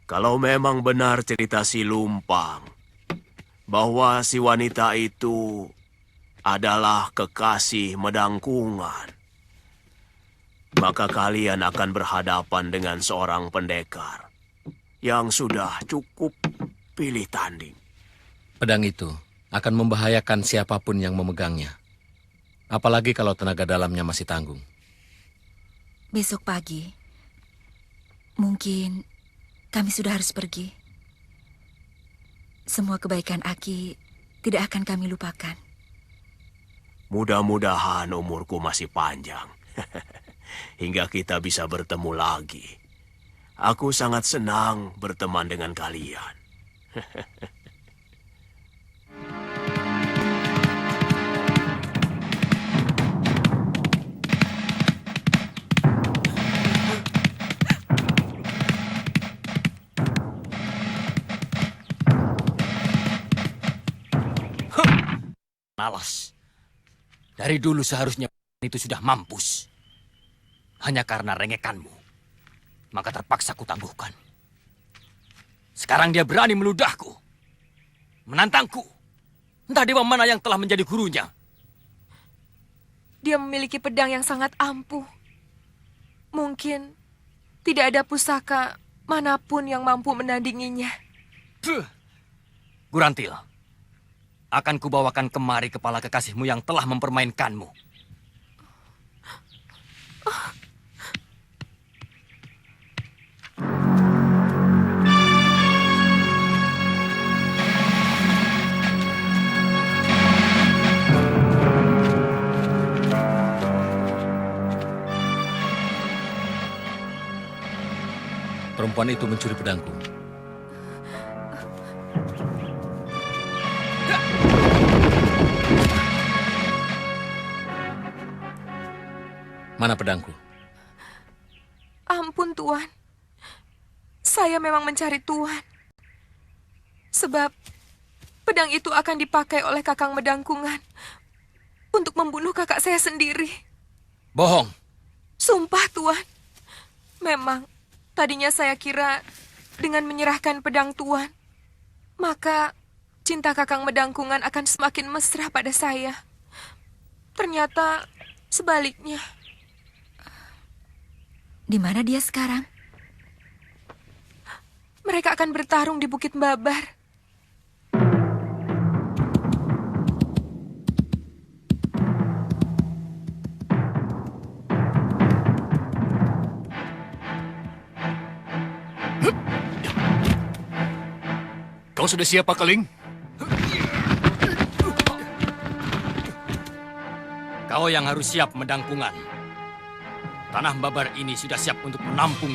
Kalau memang benar cerita si Lumpang, bahwa si wanita itu adalah kekasih Medangkungan, maka kalian akan berhadapan dengan seorang pendekar yang sudah cukup pilih tanding. Pedang itu akan membahayakan siapapun yang memegangnya. Apalagi kalau tenaga dalamnya masih tanggung. Besok pagi, mungkin kami sudah harus pergi. Semua kebaikan Aki tidak akan kami lupakan. Mudah-mudahan umurku masih panjang. Hingga kita bisa bertemu lagi. Aku sangat senang berteman dengan kalian. Malas. Dari dulu seharusnya itu sudah mampus. Hanya karena rengekanmu, maka terpaksa kutangguhkan. Sekarang dia berani meludahku, menantangku. Entah dewa mana yang telah menjadi gurunya. Dia memiliki pedang yang sangat ampuh. Mungkin tidak ada pusaka manapun yang mampu menandinginya. Gurantil, akan kubawakan kemari kepala kekasihmu yang telah mempermainkanmu. Perempuan itu mencuri pedangku. Mana pedangku? Ampun, Tuan. Saya memang mencari Tuan. Sebab pedang itu akan dipakai oleh Kakang Medangkungan untuk membunuh kakak saya sendiri. Bohong. Sumpah, Tuan. Memang tadinya saya kira dengan menyerahkan pedang Tuan, maka cinta Kakang Medangkungan akan semakin mesra pada saya. Ternyata sebaliknya. Di mana dia sekarang? Mereka akan bertarung di Bukit Babar. Kau sudah siap, Pak Keling? Kau yang harus siap, Medangkungan. Tanah Babar ini sudah siap untuk menampung.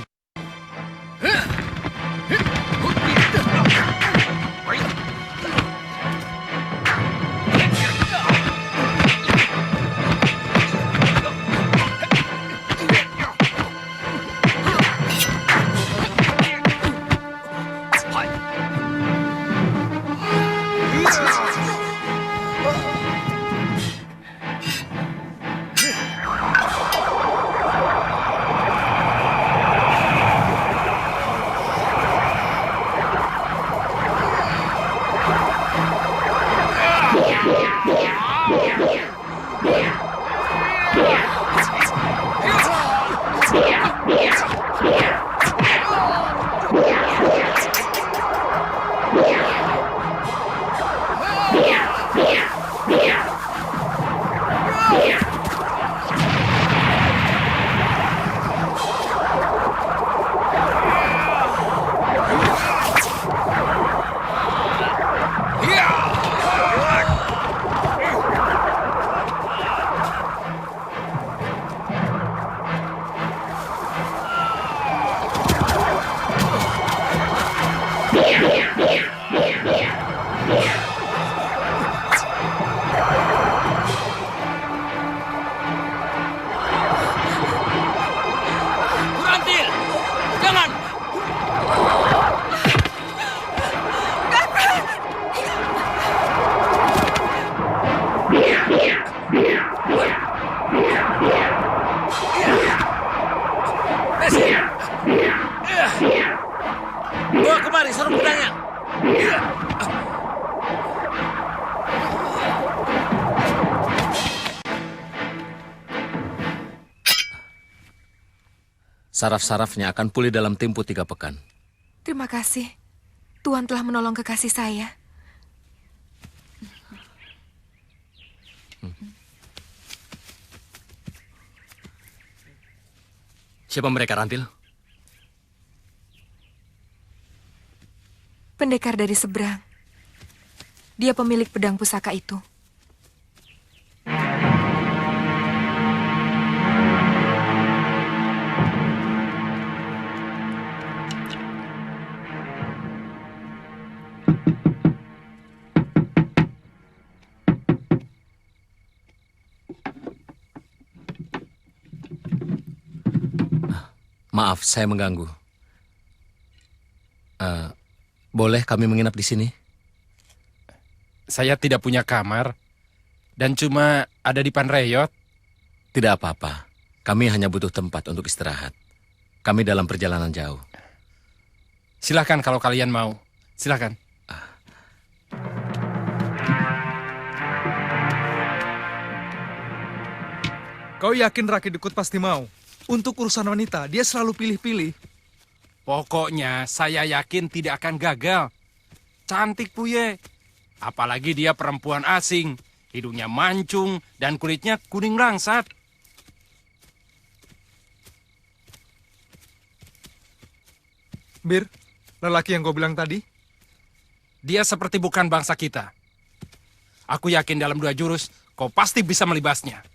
Jangan! Bawa kemari sarung pedangnya. Saraf-sarafnya akan pulih dalam tempo 3 pekan. Terima kasih. Tuhan telah menolong kekasih saya. Siapa mereka, Rantil? Pendekar dari seberang. Dia pemilik pedang pusaka itu. Maaf, saya mengganggu. Boleh kami menginap di sini? Saya tidak punya kamar dan cuma ada di Panreyot. Tidak apa-apa. Kami hanya butuh tempat untuk istirahat. Kami dalam perjalanan jauh. Silahkan kalau kalian mau. Silahkan. Kau yakin Raki Dukut pasti mau? Untuk urusan wanita, dia selalu pilih-pilih. Pokoknya saya yakin tidak akan gagal. Cantik Puye. Apalagi dia perempuan asing. Hidungnya mancung dan kulitnya kuning langsat. Bir, lelaki yang kau bilang tadi? Dia seperti bukan bangsa kita. Aku yakin dalam 2 jurus kau pasti bisa melibasnya.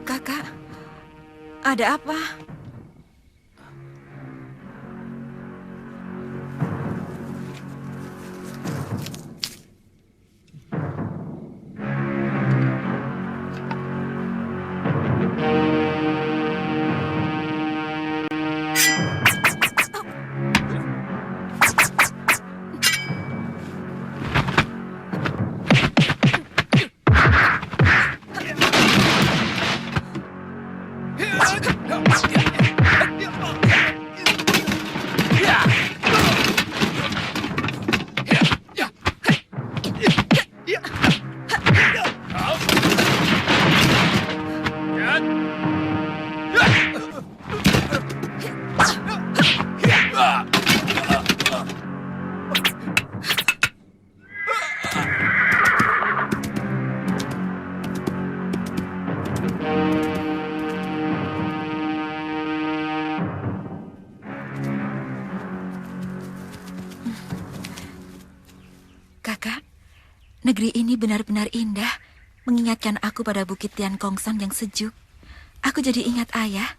Kakak, ada apa? Kakak, negeri ini benar-benar indah, mengingatkan aku pada Bukit Tian Kongsan yang sejuk. Aku jadi ingat ayah.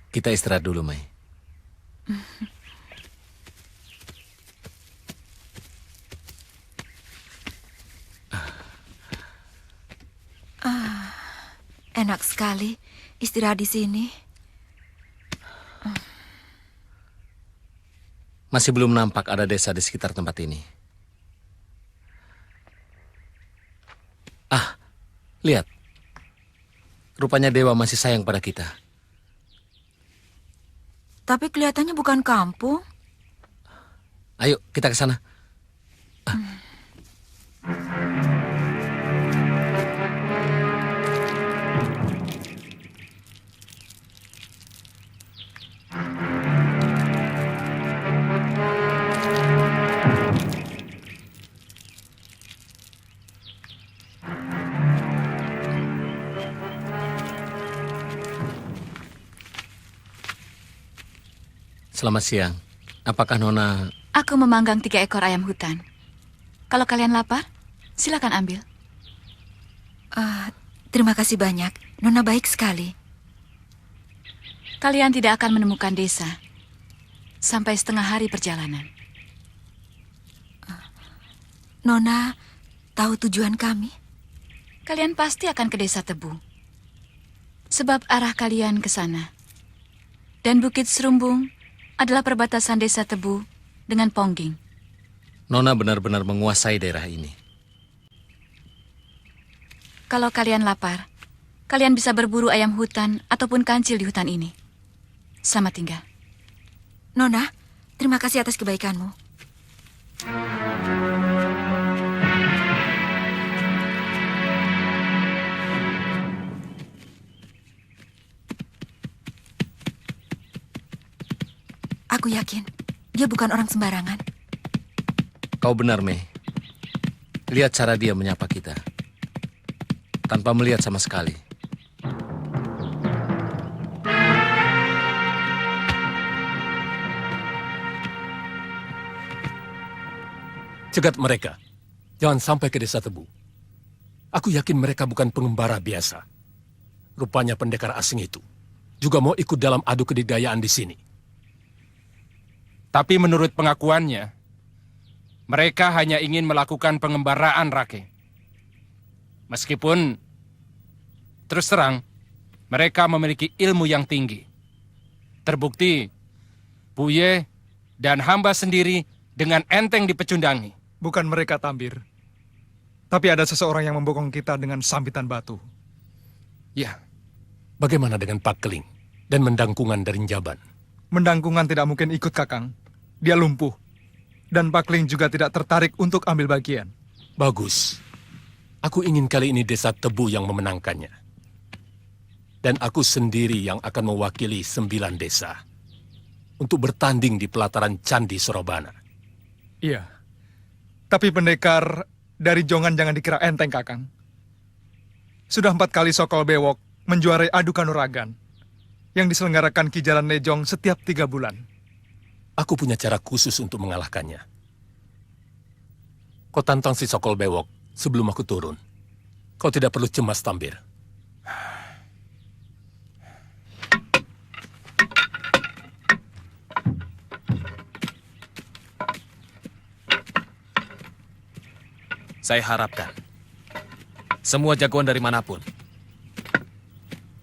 Kita istirahat dulu, Mai. Enak sekali istirahat di sini. Masih belum nampak ada desa di sekitar tempat ini. Lihat. Rupanya dewa masih sayang pada kita. Tapi kelihatannya bukan kampung. Ayo, kita ke sana. Selamat siang. Apakah Nona... Aku memanggang 3 ekor ayam hutan. Kalau kalian lapar, silakan ambil. Terima kasih banyak. Nona baik sekali. Kalian tidak akan menemukan desa sampai setengah hari perjalanan. Nona tahu tujuan kami. Kalian pasti akan ke desa Tebu. Sebab arah kalian ke sana. Dan Bukit Serumbung adalah perbatasan desa Tebu dengan Pongging. Nona benar-benar menguasai daerah ini. Kalau kalian lapar, kalian bisa berburu ayam hutan ataupun kancil di hutan ini. Selamat tinggal. Nona, terima kasih atas kebaikanmu. Aku yakin dia bukan orang sembarangan. Kau benar, Mei. Lihat cara dia menyapa kita. Tanpa melihat sama sekali. Cegat mereka. Jangan sampai ke desa Tebu. Aku yakin mereka bukan pengembara biasa. Rupanya pendekar asing itu juga mau ikut dalam adu kedikdayaan di sini. Tapi menurut pengakuannya, mereka hanya ingin melakukan pengembaraan, Rake. Meskipun, terus terang, mereka memiliki ilmu yang tinggi. Terbukti, Buye dan hamba sendiri dengan enteng dipecundangi. Bukan mereka, Tambir. Tapi ada seseorang yang membokong kita dengan sambitan batu. Ya, bagaimana dengan Pak Keling dan Mendangkungan dari Njaban? Mendangkungan tidak mungkin ikut, Kakang. Dia lumpuh. Dan Pak Ling juga tidak tertarik untuk ambil bagian. Bagus. Aku ingin kali ini desa Tebu yang memenangkannya. Dan aku sendiri yang akan mewakili 9 desa. Untuk bertanding di pelataran Candi Sorobana. Iya. Tapi pendekar dari Jongan jangan dikira enteng, Kakang. Sudah 4 kali Sokol Bewok menjuarai adu kanuragan yang diselenggarakan Ki Jalan Nejong setiap 3 bulan. Aku punya cara khusus untuk mengalahkannya. Kau tantang si Sokol Bewok sebelum aku turun. Kau tidak perlu cemas, Tambir. Saya harapkan semua jagoan dari manapun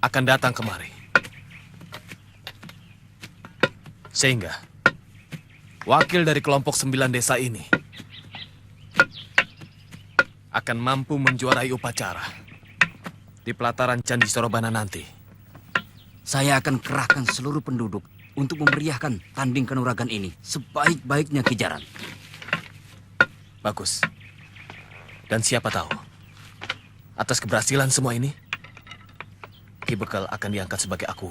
akan datang kemari. Sehingga wakil dari kelompok 9 desa ini akan mampu menjuarai upacara di pelataran Candi Sorobana nanti. Saya akan kerahkan seluruh penduduk untuk memeriahkan tanding kanuragan ini sebaik-baiknya Ki Jaran. Bagus. Dan siapa tahu, atas keberhasilan semua ini, Ki Bekal akan diangkat sebagai aku.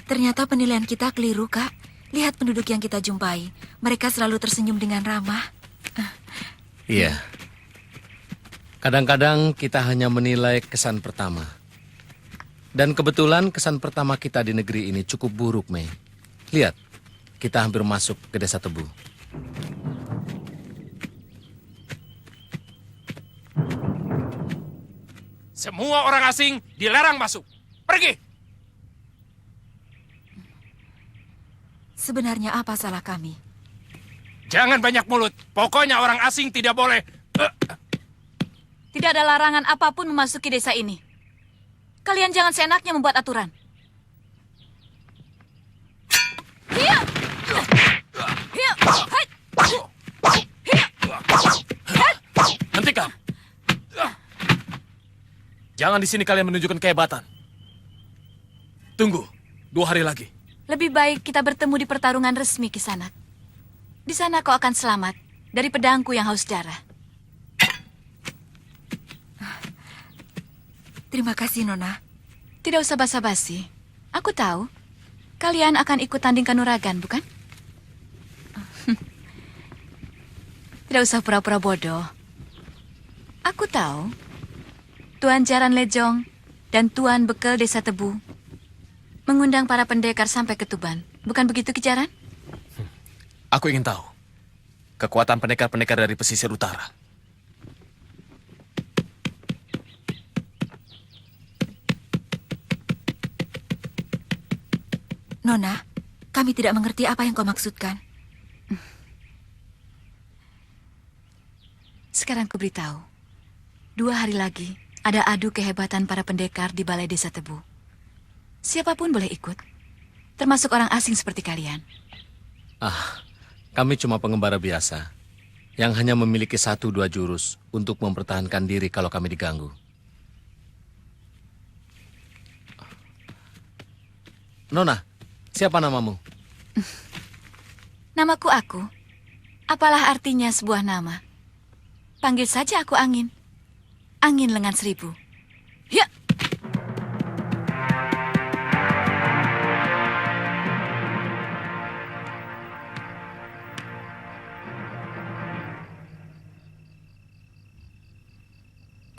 Ternyata penilaian kita keliru, Kak. Lihat penduduk yang kita jumpai. Mereka selalu tersenyum dengan ramah. Iya. Kadang-kadang kita hanya menilai kesan pertama. Dan kebetulan kesan pertama kita di negeri ini cukup buruk, Mei. Lihat, kita hampir masuk ke desa Tebu. Semua orang asing dilarang masuk. Pergi! Sebenarnya apa salah kami? Jangan banyak mulut. Pokoknya orang asing tidak boleh. Tidak ada larangan apapun memasuki desa ini. Kalian jangan seenaknya membuat aturan. Hiya! Hiya! Hai! Hiya! Hai! Hentikan! Jangan di sini kalian menunjukkan kehebatan. Tunggu, 2 hari lagi. Lebih baik kita bertemu di pertarungan resmi, Kisanak. Di sana kau akan selamat dari pedangku yang haus darah. Terima kasih, Nona. Tidak usah basa-basi. Aku tahu, kalian akan ikut tanding kanuragan, bukan? Tidak usah pura-pura bodoh. Aku tahu, Tuan Jaran Lejong dan Tuan Bekel Desa Tebu mengundang para pendekar sampai ke Tuban. Bukan begitu, Ki Jaran? Aku ingin tahu kekuatan pendekar-pendekar dari pesisir utara. Nona, kami tidak mengerti apa yang kau maksudkan. Sekarang ku beritahu. 2 hari lagi ada adu kehebatan para pendekar di Balai Desa Tebu. Siapapun boleh ikut, termasuk orang asing seperti kalian. Kami cuma pengembara biasa yang hanya memiliki 1-2 jurus untuk mempertahankan diri kalau kami diganggu. Nona, siapa namamu? Namaku Aku. Apalah artinya sebuah nama? Panggil saja aku Angin. Angin lengan 1000. Ya.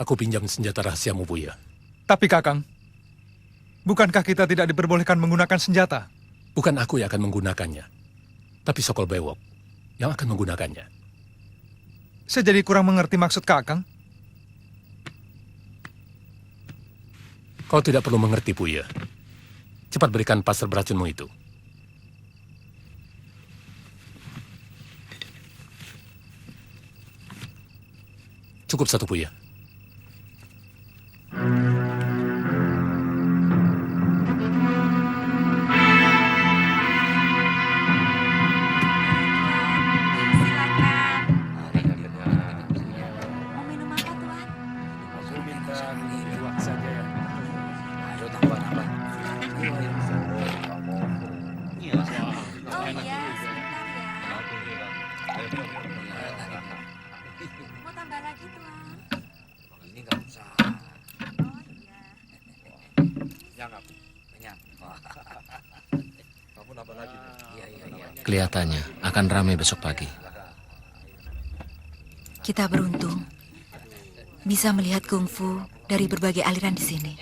Aku pinjam senjata rahasiamu, Buya. Tapi Kakang, bukankah kita tidak diperbolehkan menggunakan senjata? Bukan aku yang akan menggunakannya, tapi Sokol Bewok yang akan menggunakannya. Saya jadi kurang mengerti maksud Kakang. Kau tidak perlu mengerti, Buya. Cepat berikan pasar beracunmu itu. Cukup 1, Buya. Kelihatannya akan ramai besok pagi. Kita beruntung bisa melihat kungfu dari berbagai aliran di sini.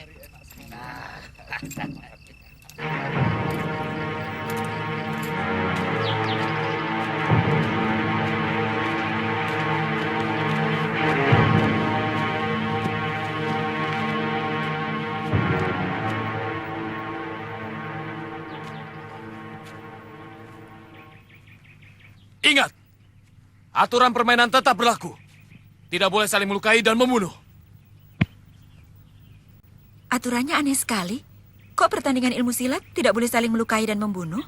Ingat, aturan permainan tetap berlaku. Tidak boleh saling melukai dan membunuh. Aturannya aneh sekali. Kok pertandingan ilmu silat tidak boleh saling melukai dan membunuh?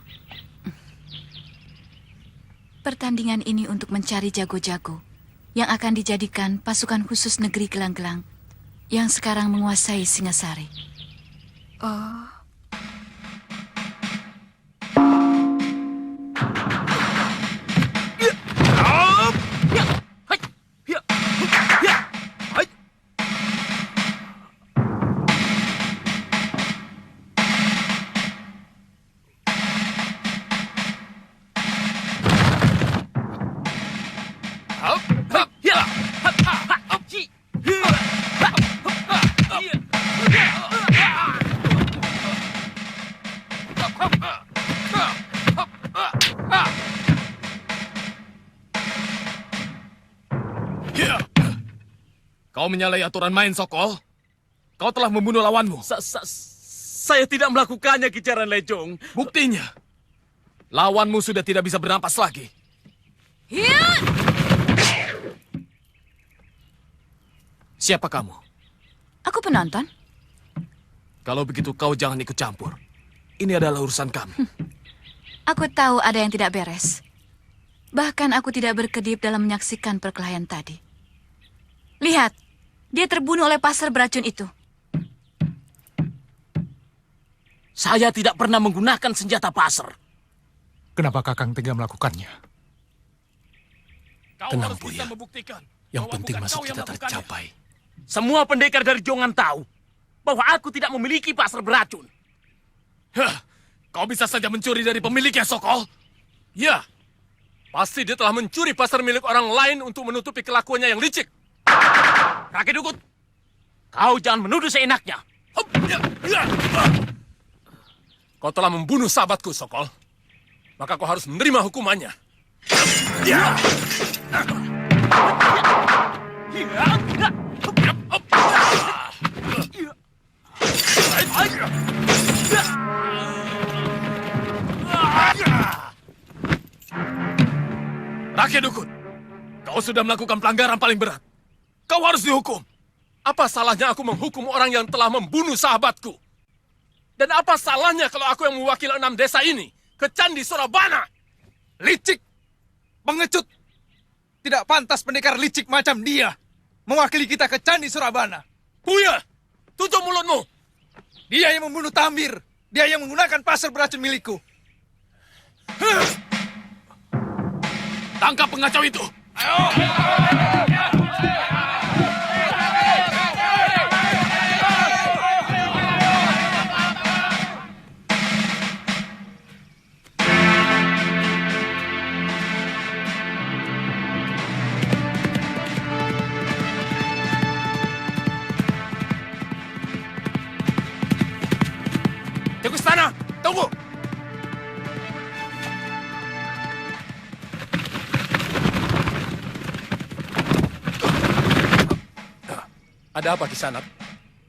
Pertandingan ini untuk mencari jago-jago yang akan dijadikan pasukan khusus negeri Gelang-Gelang yang sekarang menguasai Singasari. Oh, Kau menyalahi aturan main, Sokol. Kau telah membunuh lawanmu. Saya tidak melakukannya, Ki Jaran Lejong. Buktinya, lawanmu sudah tidak bisa bernapas lagi. Siapa kamu? Aku penonton. Kalau begitu kau jangan ikut campur. Ini adalah urusan kami. Aku tahu ada yang tidak beres. Bahkan aku tidak berkedip dalam menyaksikan perkelahian tadi. Lihat, dia terbunuh oleh pasar beracun itu. Saya tidak pernah menggunakan senjata pasar. Kenapa Kakang tega melakukannya? Tenang, Buya. Yang penting masuk kita tercapai. Semua pendekar dari Jongan tahu bahwa aku tidak memiliki pasar beracun. Kau bisa saja mencuri dari pemiliknya, Sokol. Ya, Pasti dia telah mencuri pasar milik orang lain untuk menutupi kelakuannya yang licik. Kakek Dukut, kau jangan menuduh seenaknya. Kau telah membunuh sahabatku, Sokol. Maka kau harus menerima hukumannya. Kakek Dukut, kau sudah melakukan pelanggaran paling berat. Kau harus dihukum. Apa salahnya aku menghukum orang yang telah membunuh sahabatku? Dan apa salahnya kalau aku yang mewakili 6 desa ini ke Candi Surabana? Licik! Pengecut! Tidak pantas pendekar licik macam dia mewakili kita ke Candi Surabana. Buya, tutup mulutmu. Dia yang membunuh Tambir. Dia yang menggunakan pasar beracun milikku. Tangkap pengacau itu. Teguh Istana, tunggu. Ada apa, Kisanak?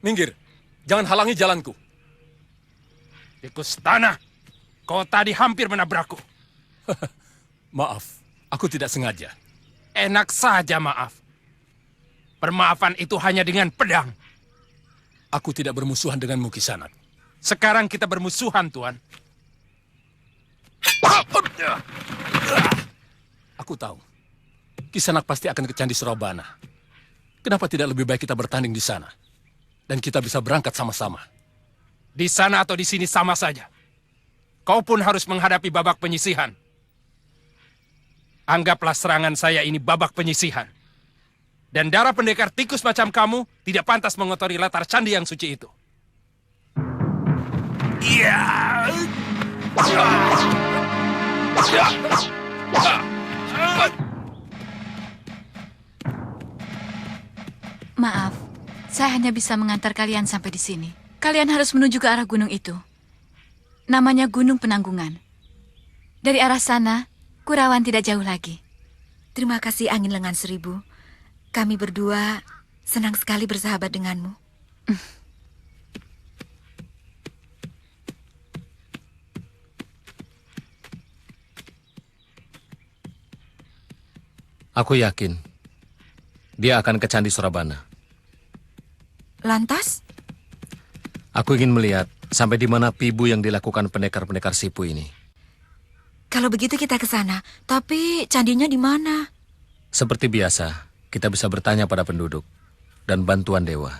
Minggir, jangan halangi jalanku. Tikus tanah, kau tadi hampir menabrakku. Maaf, aku tidak sengaja. Enak saja maaf. Permaafan itu hanya dengan pedang. Aku tidak bermusuhan denganmu, Kisanak. Sekarang kita bermusuhan, Tuan. Aku tahu, Kisanak pasti akan ke Candi Surabana. Kenapa tidak lebih baik kita bertanding di sana? Dan kita bisa berangkat sama-sama. Di sana atau di sini sama saja. Kau pun harus menghadapi babak penyisihan. Anggaplah serangan saya ini babak penyisihan. Dan darah pendekar tikus macam kamu tidak pantas mengotori latar candi yang suci itu. Maaf, saya hanya bisa mengantar kalian sampai di sini. Kalian harus menuju ke arah gunung itu. Namanya Gunung Penanggungan. Dari arah sana, Kurawan tidak jauh lagi. Terima kasih Angin Lengan Seribu. Kami berdua senang sekali bersahabat denganmu. Aku yakin dia akan ke Candi Surabana. Lantas? Aku ingin melihat sampai di mana pibu yang dilakukan pendekar-pendekar sipu ini. Kalau begitu kita ke sana. Tapi candinya di mana? Seperti biasa, kita bisa bertanya pada penduduk dan bantuan dewa.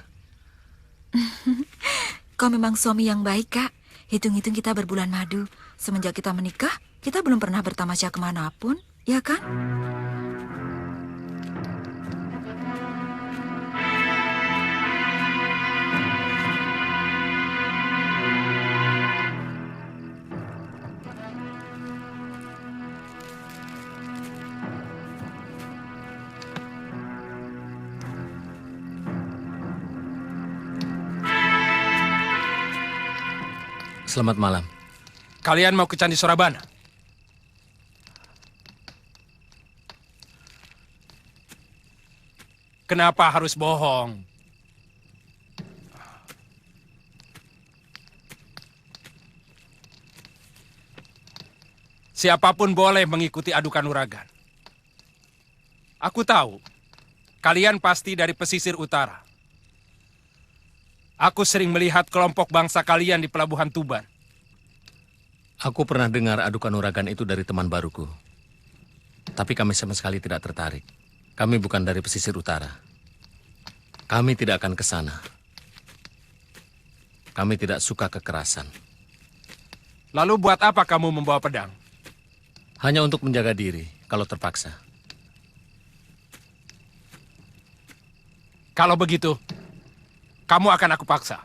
Kau memang suami yang baik, Kak. Hitung-hitung kita berbulan madu. Semenjak kita menikah, kita belum pernah bertamasya kemanapun, ya kan? Selamat malam. Kalian mau ke Candi Surabana? Kenapa harus bohong? Siapapun boleh mengikuti adu kanuragan. Aku tahu, kalian pasti dari pesisir utara. Aku sering melihat kelompok bangsa kalian di Pelabuhan Tuban. Aku pernah dengar adu kanuragan itu dari teman baruku. Tapi kami sama sekali tidak tertarik. Kami bukan dari pesisir utara. Kami tidak akan ke sana. Kami tidak suka kekerasan. Lalu buat apa kamu membawa pedang? Hanya untuk menjaga diri kalau terpaksa. Kalau begitu, kamu akan aku paksa.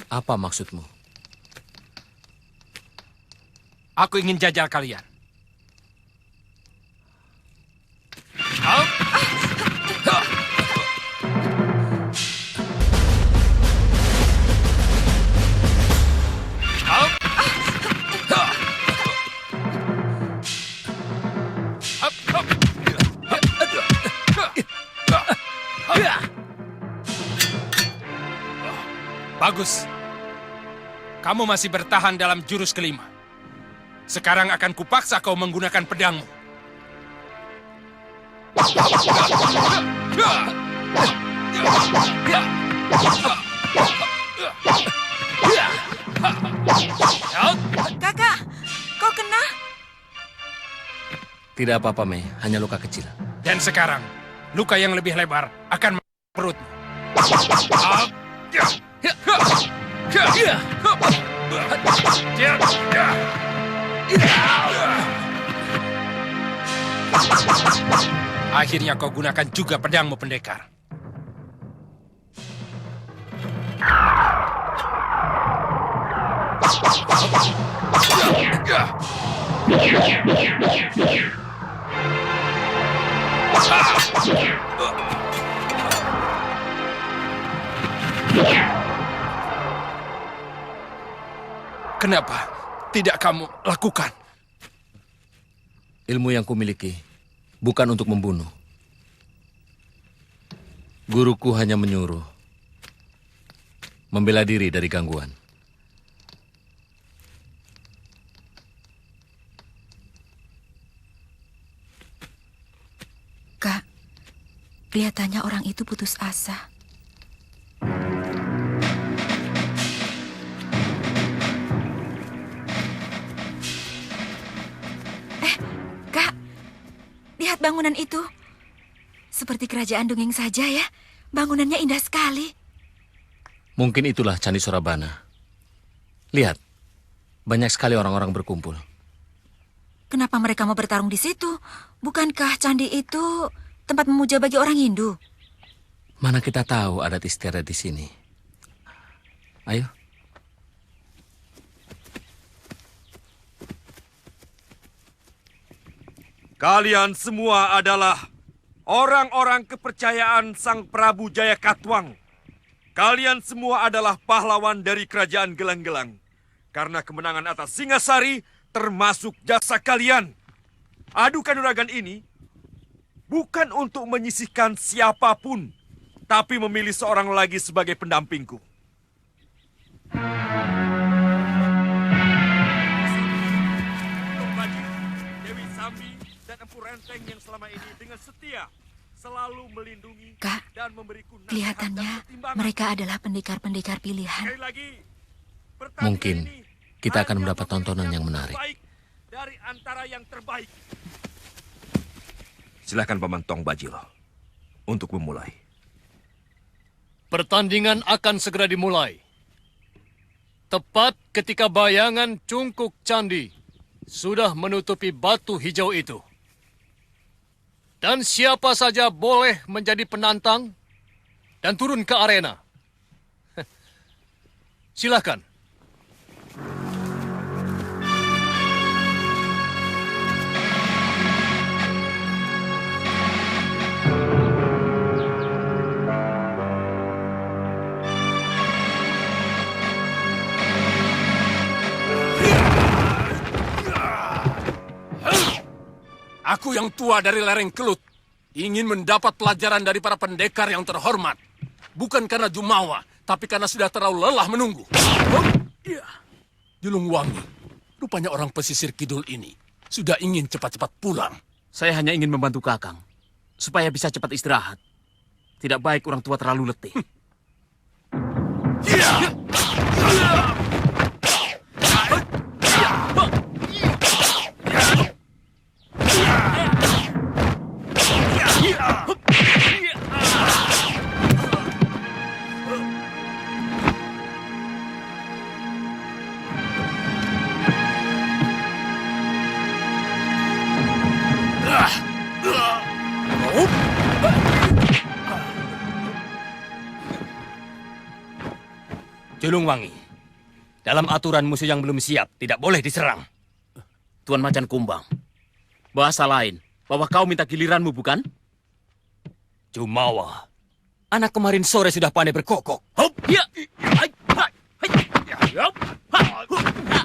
Apa maksudmu? Aku ingin jajal kalian. Bagus. Kamu masih bertahan dalam jurus kelima. Sekarang akan kupaksa kau menggunakan pedangmu. Kakak, kau kena? Tidak apa-apa, Mei. Hanya luka kecil. Dan sekarang, luka yang lebih lebar akan perutmu. Akhirnya kau gunakan juga pedangmu, pendekar. Kenapa tidak kamu lakukan? Ilmu yang kumiliki bukan untuk membunuh. Guruku hanya menyuruh membela diri dari gangguan. Kak, kelihatannya orang itu putus asa. Kak, lihat bangunan itu. Seperti kerajaan dongeng saja ya. Bangunannya indah sekali. Mungkin itulah Candi Sorabana. Lihat, banyak sekali orang-orang berkumpul. Kenapa mereka mau bertarung di situ? Bukankah candi itu tempat memuja bagi orang Hindu? Mana kita tahu adat istiadat di sini. Ayo. Kalian semua adalah orang-orang kepercayaan Sang Prabu Jayakatwang. Kalian semua adalah pahlawan dari kerajaan Gelang-Gelang. Karena kemenangan atas Singasari termasuk jasa kalian. Adu kanuragan ini bukan untuk menyisihkan siapapun, tapi memilih seorang lagi sebagai pendampingku. Dewi Sambi dan Empu Renteng yang selama ini dengan setia selalu melindungi Kak, dan memberiku nasihat kelihatannya dan pertimbangan. mereka adalah pendekar-pendekar pilihan. Sekali lagi, Mungkin pertandingan ini kita akan hanya mendapat tontonan yang memilih menarik. terbaik dari antara yang terbaik. Silakan Paman Tong Bajil untuk memulai. Pertandingan akan segera dimulai. Tepat ketika bayangan cungkuk candi sudah menutupi batu hijau itu. Dan siapa saja boleh menjadi penantang dan turun ke arena. Silakan. Aku yang tua dari lereng Kelut ingin mendapat pelajaran dari para pendekar yang terhormat. Bukan karena jumawa, tapi karena sudah terlalu lelah menunggu. Julungwangi, rupanya orang pesisir kidul ini sudah ingin cepat-cepat pulang. Saya hanya ingin membantu Kakang, supaya bisa cepat istirahat. Tidak baik orang tua terlalu letih. Julungwangi, dalam aturan musuh yang belum siap tidak boleh diserang. Tuan Macan Kumbang. Bahasa lain, bahwa kau minta giliranmu, bukan? Jumawa. Anak kemarin sore sudah pandai berkokok. Hop, ya. Hai, hai, hai. Hop, ha, hu, ha.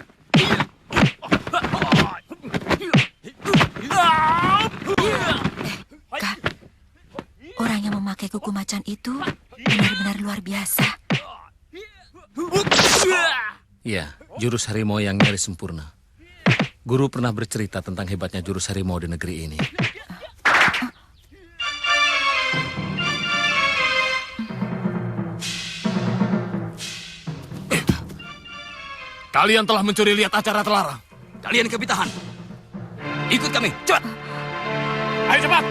Kak, orang yang memakai kuku macan itu benar-benar luar biasa. Iya, jurus harimau yang nyaris sempurna. Guru pernah bercerita tentang hebatnya jurus harimau di negeri ini. Kalian telah mencuri lihat acara terlarang. Kalian kami tahan. Ikut kami, cepat. Ayo cepat.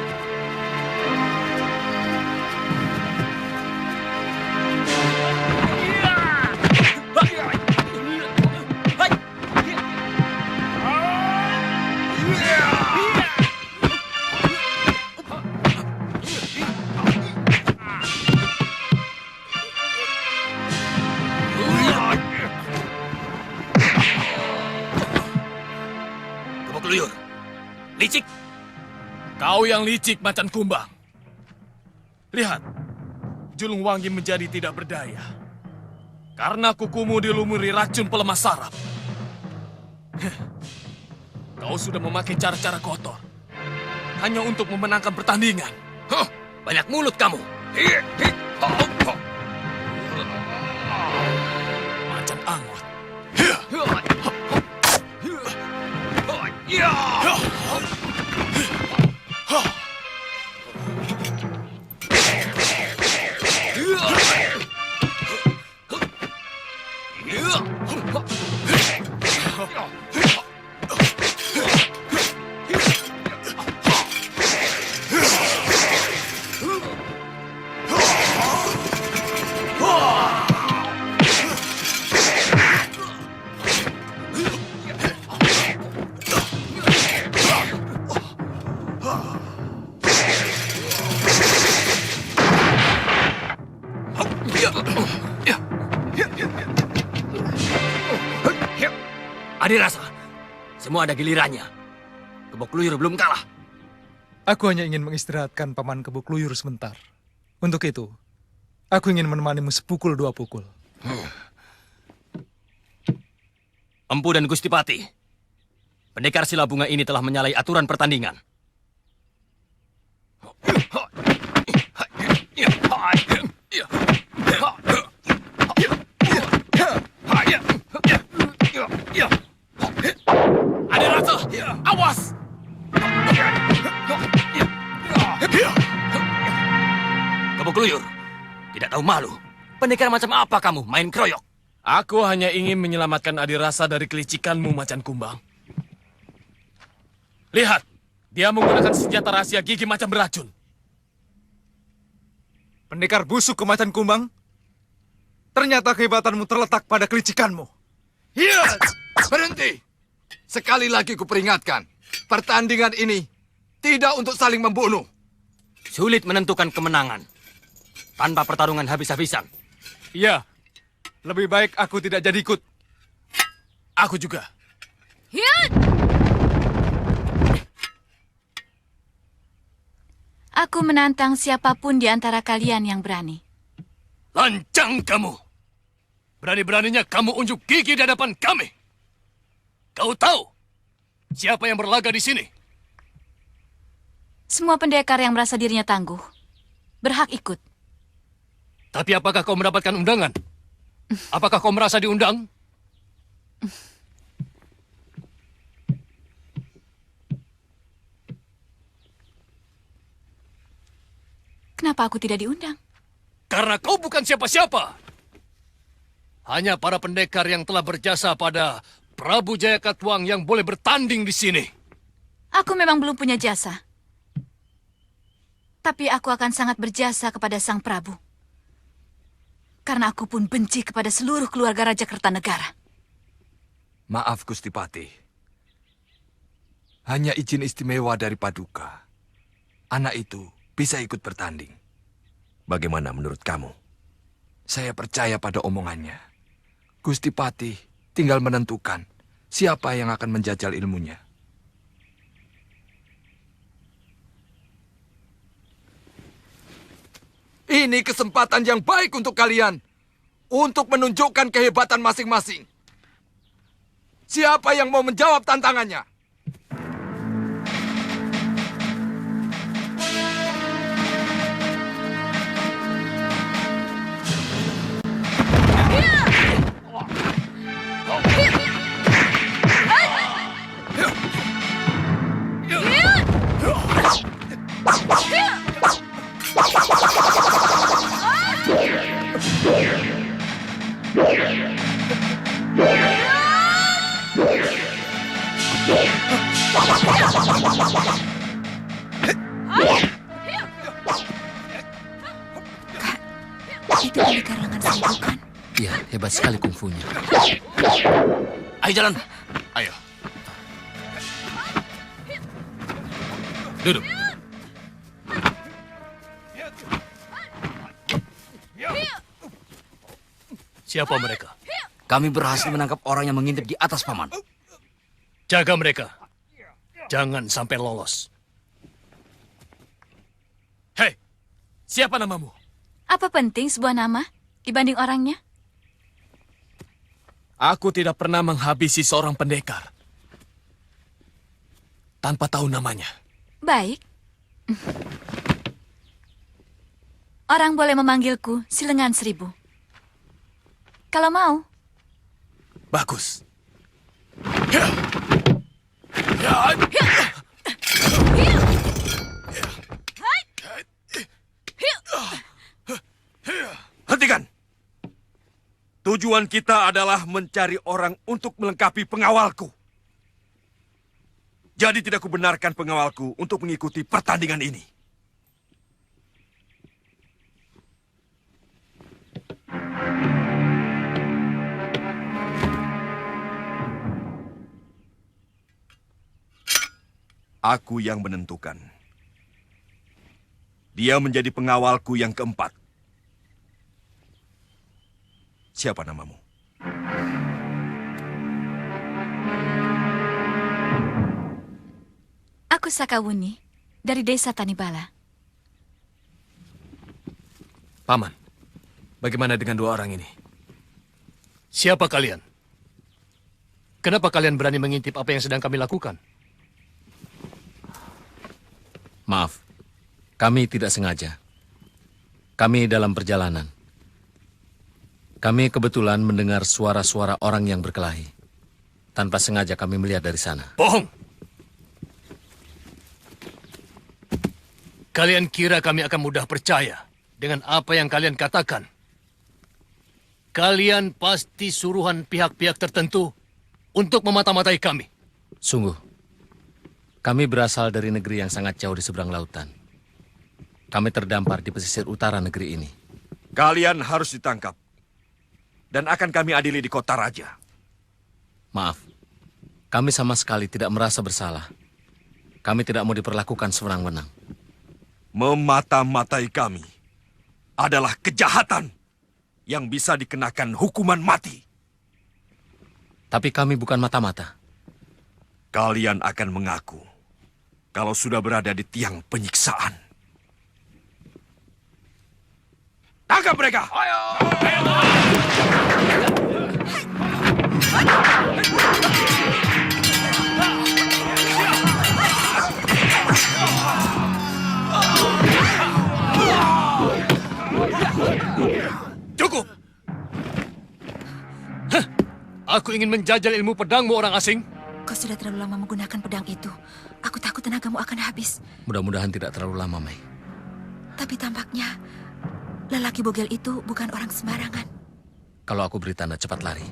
Keluyur. Licik. Kau yang licik, Macan Kumbang. Lihat, Julung Wangi menjadi tidak berdaya. Karena kukumu dilumuri racun pelemah saraf. Kau sudah memakai cara-cara kotor. Hanya untuk memenangkan pertandingan. Banyak mulut kamu. Macan anggot. Adirasa, semua ada gilirannya. Kebok Luyur belum kalah. Aku hanya ingin mengistirahatkan Paman Kebok Luyur sebentar. Untuk itu, aku ingin menemanimu sepukul dua pukul. Empu dan Gustipati, pendekar Silabunga ini telah menyalahi aturan pertandingan. Adirasa, awas! Kebok Luyur, tidak tahu malu. Pendekar macam apa kamu main keroyok? Aku hanya ingin menyelamatkan Adirasa dari kelicikanmu, Macan Kumbang. Lihat, dia menggunakan senjata rahasia gigi macam beracun. Pendekar busuk ke Macan Kumbang, ternyata kehebatanmu terletak pada kelicikanmu. Iya, berhenti. Sekali lagi kuperingatkan, pertandingan ini tidak untuk saling membunuh. Sulit menentukan kemenangan tanpa pertarungan habis-habisan. Iya, lebih baik aku tidak jadi ikut. Aku juga. Hiat! Aku menantang siapapun di antara kalian yang berani. Lancang kamu. Berani-beraninya kamu unjuk gigi di hadapan kami. Kau tahu siapa yang berlaga di sini? Semua pendekar yang merasa dirinya tangguh berhak ikut. Tapi apakah kau mendapatkan undangan? Apakah kau merasa diundang? Kenapa aku tidak diundang? Karena kau bukan siapa-siapa. Hanya para pendekar yang telah berjasa pada Prabu Jayakatwang yang boleh bertanding di sini. Aku memang belum punya jasa. Tapi aku akan sangat berjasa kepada Sang Prabu. Karena aku pun benci kepada seluruh keluarga Raja Kertanegara. Maaf Gustipati. Hanya izin istimewa dari Paduka. Anak itu bisa ikut bertanding. Bagaimana menurut kamu? Saya percaya pada omongannya. Gustipati tinggal menentukan siapa yang akan menjajal ilmunya. Ini kesempatan yang baik untuk kalian. Untuk menunjukkan kehebatan masing-masing. Siapa yang mau menjawab tantangannya? Itu pendekar lengan seribu kan? Iya, hebat sekali kungfunya. Ayo jalan. Ayo. Duduk. Siapa mereka? Kami berhasil menangkap orang yang mengintip di atas, Paman. Jaga mereka. Jangan sampai lolos. Hei, siapa namamu? Apa penting sebuah nama dibanding orangnya? Aku tidak pernah menghabisi seorang pendekar tanpa tahu namanya. Baik. Orang boleh memanggilku si lengan seribu. Kalau mau. Bagus. Hentikan! Tujuan kita adalah mencari orang untuk melengkapi pengawalku. Jadi tidak kubenarkan pengawalku untuk mengikuti pertandingan ini. Aku yang menentukan. Dia menjadi pengawalku yang keempat. Siapa namamu? Aku Sakawuni dari desa Tanibala. Paman, bagaimana dengan dua orang ini? Siapa kalian? Kenapa kalian berani mengintip apa yang sedang kami lakukan? Maaf, kami tidak sengaja. Kami dalam perjalanan. Kami kebetulan mendengar suara-suara orang yang berkelahi. Tanpa sengaja kami melihat dari sana. Bohong! Kalian kira kami akan mudah percaya dengan apa yang kalian katakan? Kalian pasti suruhan pihak-pihak tertentu untuk memata-matai kami. Sungguh, kami berasal dari negeri yang sangat jauh di seberang lautan. Kami terdampar di pesisir utara negeri ini. Kalian harus ditangkap. Dan akan kami adili di kota raja. Maaf, kami sama sekali tidak merasa bersalah. Kami tidak mau diperlakukan sewenang-wenang. Memata-matai kami adalah kejahatan yang bisa dikenakan hukuman mati. Tapi kami bukan mata-mata. Kalian akan mengaku kalau sudah berada di tiang penyiksaan. Tangkap mereka! Cukup! Hah, aku ingin menjajal ilmu pedangmu, orang asing. Kau sudah terlalu lama menggunakan pedang itu. Aku takut tenagamu akan habis. Mudah-mudahan tidak terlalu lama, Mei. Tapi tampaknya lelaki bogel itu bukan orang sembarangan. Kalau aku beri tanda cepat lari.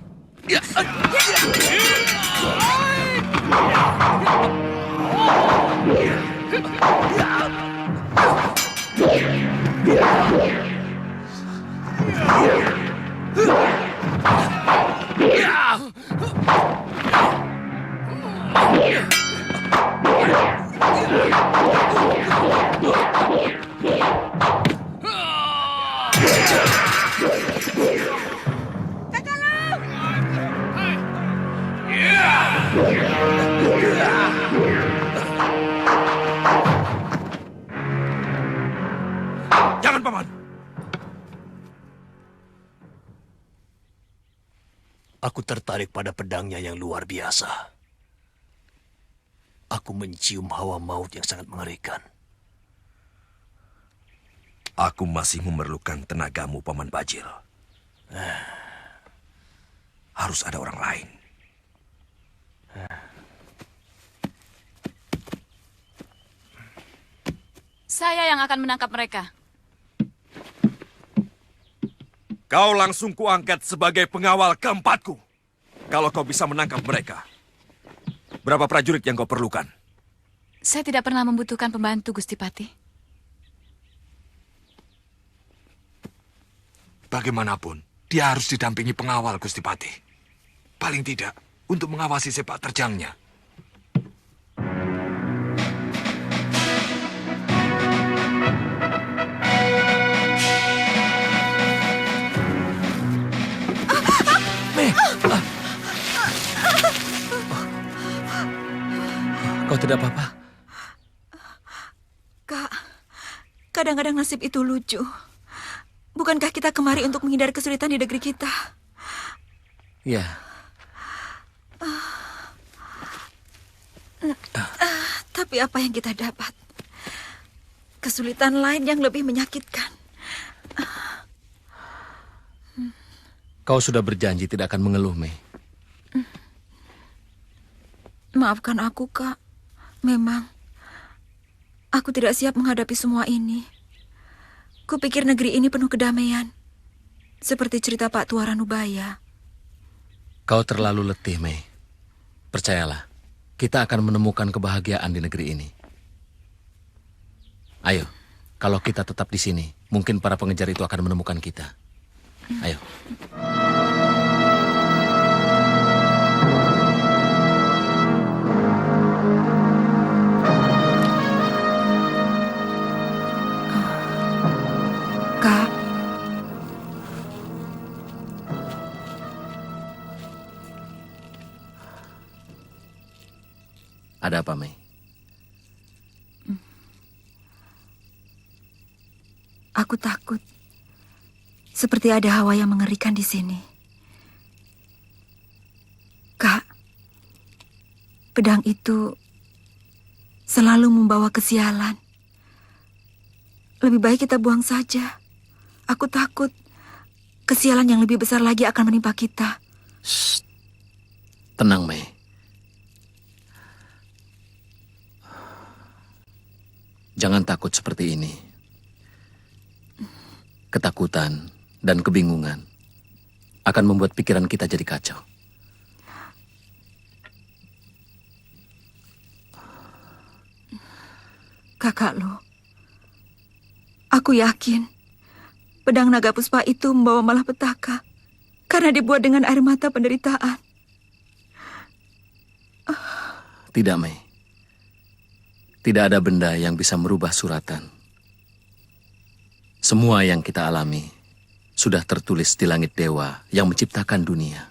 Jangan, Paman. Aku tertarik pada pedangnya yang luar biasa. Aku mencium hawa maut yang sangat mengerikan. Aku masih memerlukan tenagamu, Paman Bajil. Harus ada orang lain. Saya yang akan menangkap mereka. Kau langsung kuangkat sebagai pengawal keempatku. Kalau kau bisa menangkap mereka. Berapa prajurit yang kau perlukan? Saya tidak pernah membutuhkan pembantu, Gusti Patih. Bagaimanapun, dia harus didampingi pengawal, Gusti Patih. Paling tidak, untuk mengawasi sepak terjangnya. Kau tidak apa-apa? Kak, kadang-kadang nasib itu lucu. Bukankah kita kemari untuk menghindari kesulitan di negeri kita? Ya. Tapi apa yang kita dapat? Kesulitan lain yang lebih menyakitkan. Kau sudah berjanji tidak akan mengeluh, Mei. Maafkan aku, Kak. Memang, aku tidak siap menghadapi semua ini. Kupikir negeri ini penuh kedamaian. Seperti cerita Pak Tua Ranubaya. Kau terlalu letih, Mei. Percayalah, kita akan menemukan kebahagiaan di negeri ini. Ayo, kalau kita tetap di sini, mungkin para pengejar itu akan menemukan kita. Ayo. Kak, Ada apa, Mei? aku takut. Seperti ada hawa yang mengerikan di sini. Kak, pedang itu selalu membawa kesialan. Lebih baik kita buang saja. Aku takut kesialan yang lebih besar lagi akan menimpa kita. Shh. Tenang, Mei. Jangan takut seperti ini. Ketakutan dan kebingungan akan membuat pikiran kita jadi kacau. Kakak lo, aku yakin pedang naga puspa itu membawa malapetaka karena dibuat dengan air mata penderitaan. Tidak, Mei. Tidak ada benda yang bisa merubah suratan. Semua yang kita alami sudah tertulis di langit dewa yang menciptakan dunia.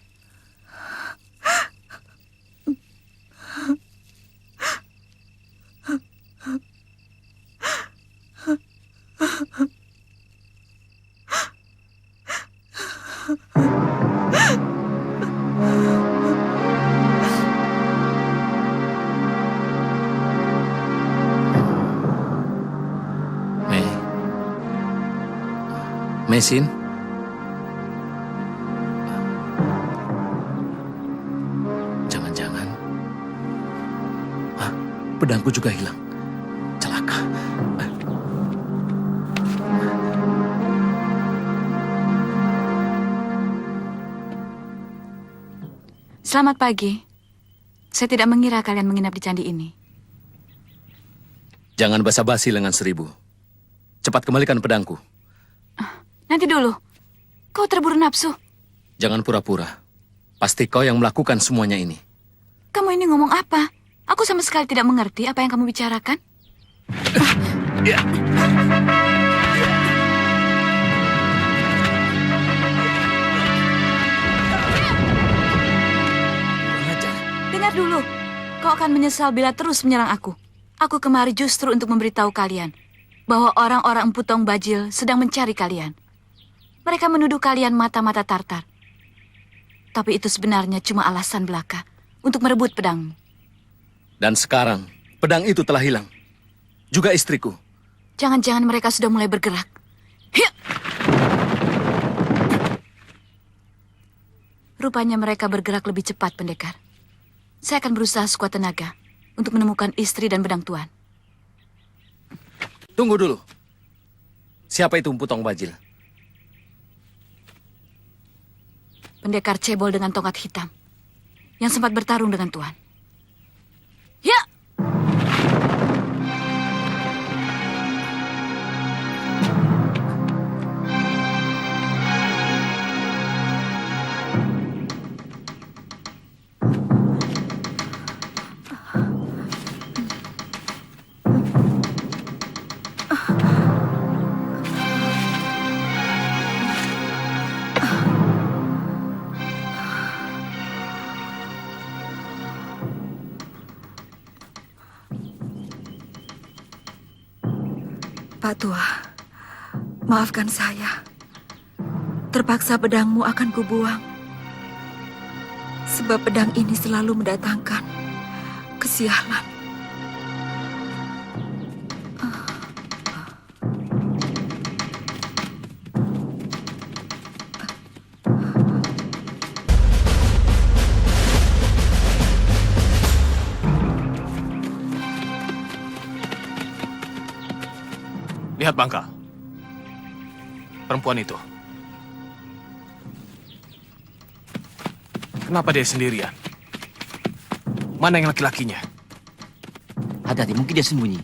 Mesin? Jangan-jangan pedangku juga hilang. Celaka. Selamat pagi. Saya tidak mengira kalian menginap di candi ini. Jangan basa-basi lengan seribu. Cepat kembalikan pedangku. Nanti dulu. Kau terburu nafsu. Jangan pura-pura. Pasti kau yang melakukan semuanya ini. Kamu ini ngomong apa? Aku sama sekali tidak mengerti apa yang kamu bicarakan. Dengar dulu. Kau akan menyesal bila terus menyerang aku. Aku kemari justru untuk memberitahu kalian bahwa orang-orang Empu Tong Bajil sedang mencari kalian. Mereka menuduh kalian mata-mata Tartar. Tapi itu sebenarnya cuma alasan belaka untuk merebut pedangmu. Dan sekarang, pedang itu telah hilang. Juga istriku. Jangan-jangan mereka sudah mulai bergerak. Hiya! Rupanya mereka bergerak lebih cepat, pendekar. Saya akan berusaha sekuat tenaga untuk menemukan istri dan pedang Tuan. Tunggu dulu. Siapa itu Empu Tong Bajil? Pendekar cebol dengan tongkat hitam yang sempat bertarung dengan Tuan. Ya! Pak Tua, maafkan saya. Terpaksa pedangmu akan kubuang. Sebab pedang ini selalu mendatangkan kesialan. Lihat Bangka. Perempuan itu. Kenapa dia sendirian? Mana yang laki-lakinya? Hati-hati, mungkin dia sembunyi.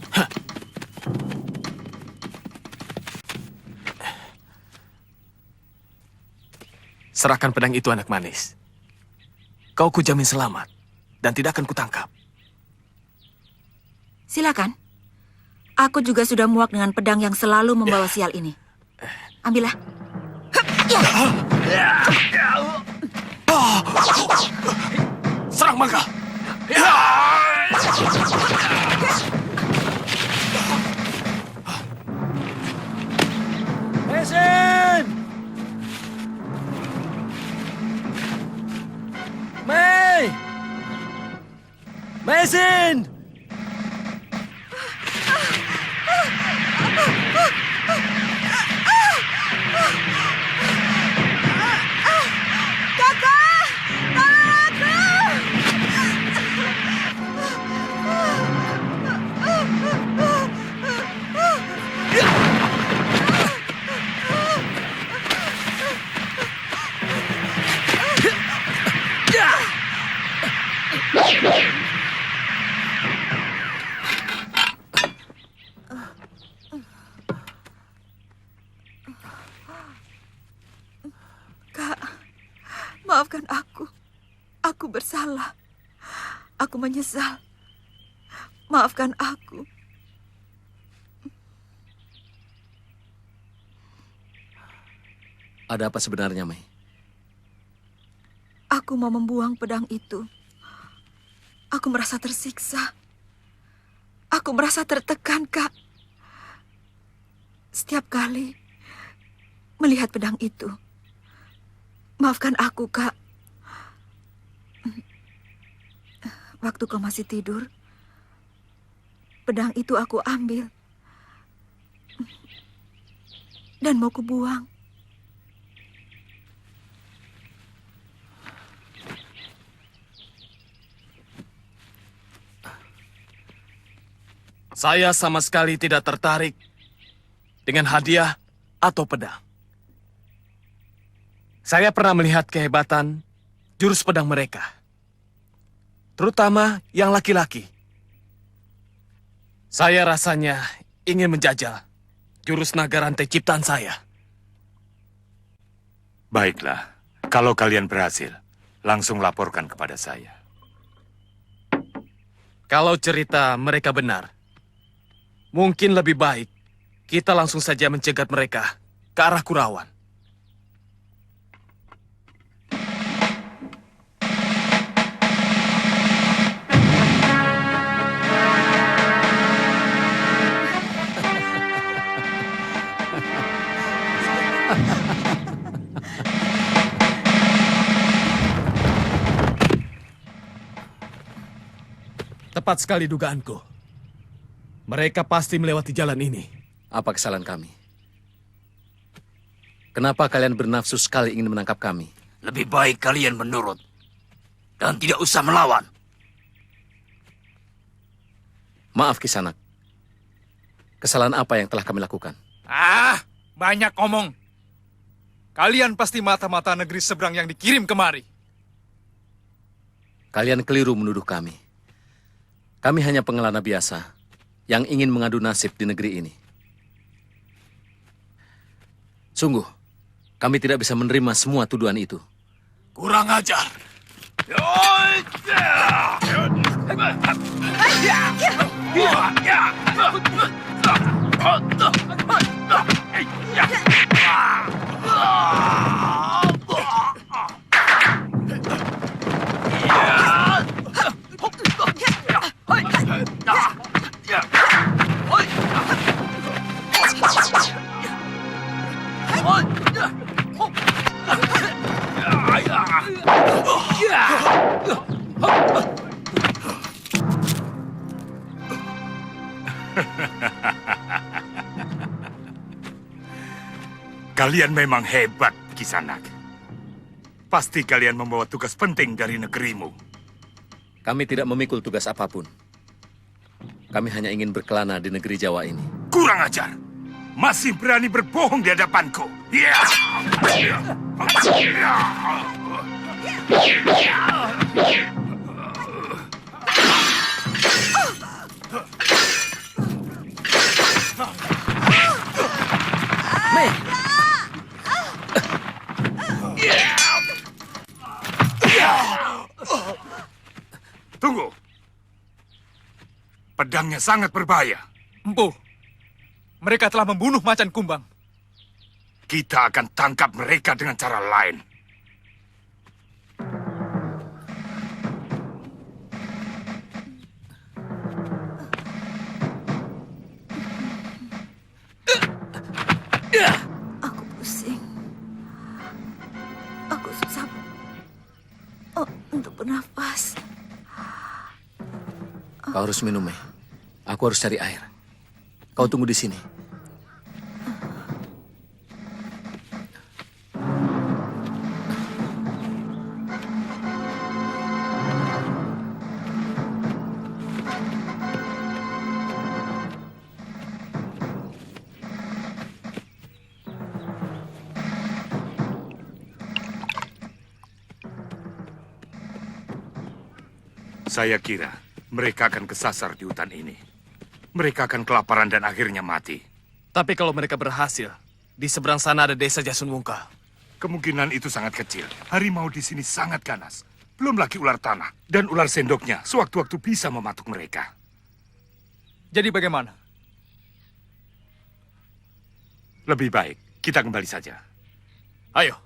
Serahkan pedang itu, anak manis. Kau kujamin selamat dan tidak akan kutangkap. Silakan. Aku juga sudah muak dengan pedang yang selalu membawa sial ini. Ambillah. Serang Bangka! Mesin! Mei! Mesin! Kak, maafkan aku. Aku bersalah. Aku menyesal. Maafkan aku. Ada apa sebenarnya, Mei? Aku mau membuang pedang itu. Aku merasa tersiksa. Aku merasa tertekan, Kak. Setiap kali melihat pedang itu. Maafkan aku, Kak. Waktu kau masih tidur, pedang itu aku ambil. Dan mau kubuang. Saya sama sekali tidak tertarik dengan hadiah atau pedang. Saya pernah melihat kehebatan jurus pedang mereka. Terutama yang laki-laki. Saya rasanya ingin menjajal jurus naga rantai ciptaan saya. Baiklah, kalau kalian berhasil, langsung laporkan kepada saya. Kalau cerita mereka benar, mungkin lebih baik kita langsung saja mencegat mereka ke arah Kurawan. Tepat sekali dugaanku. Mereka pasti melewati jalan ini. Apa kesalahan kami? Kenapa kalian bernafsu sekali ingin menangkap kami? Lebih baik kalian menurut dan tidak usah melawan. Maaf Kisanak. Kesalahan apa yang telah kami lakukan? Banyak omong. Kalian pasti mata-mata negeri seberang yang dikirim kemari. Kalian keliru menuduh kami. Kami hanya pengelana biasa yang ingin mengadu nasib di negeri ini. Sungguh, kami tidak bisa menerima semua tuduhan itu. Kurang ajar. Kalian memang hebat, Kisanak. Pasti kalian membawa tugas penting dari negerimu. Kami tidak memikul tugas apapun. Kami hanya ingin berkelana di negeri Jawa ini. Kurang ajar. Masih berani berbohong di hadapanku. Ya! Tunggu. Pedangnya sangat berbahaya. Empu, mereka telah membunuh Macan Kumbang. Kita akan tangkap mereka dengan cara lain. Aku pusing. Aku susah untuk bernafas. Kau harus minum, Mei. Aku harus cari air. Kau tunggu di sini. Saya kira mereka akan kesasar di hutan ini. Mereka akan kelaparan dan akhirnya mati. Tapi kalau mereka berhasil, di seberang sana ada desa Jasunwungka. Kemungkinan itu sangat kecil. Harimau di sini sangat ganas. Belum lagi ular tanah. Dan ular sendoknya sewaktu-waktu bisa mematuk mereka. Jadi bagaimana? Lebih baik kita kembali saja. Ayo.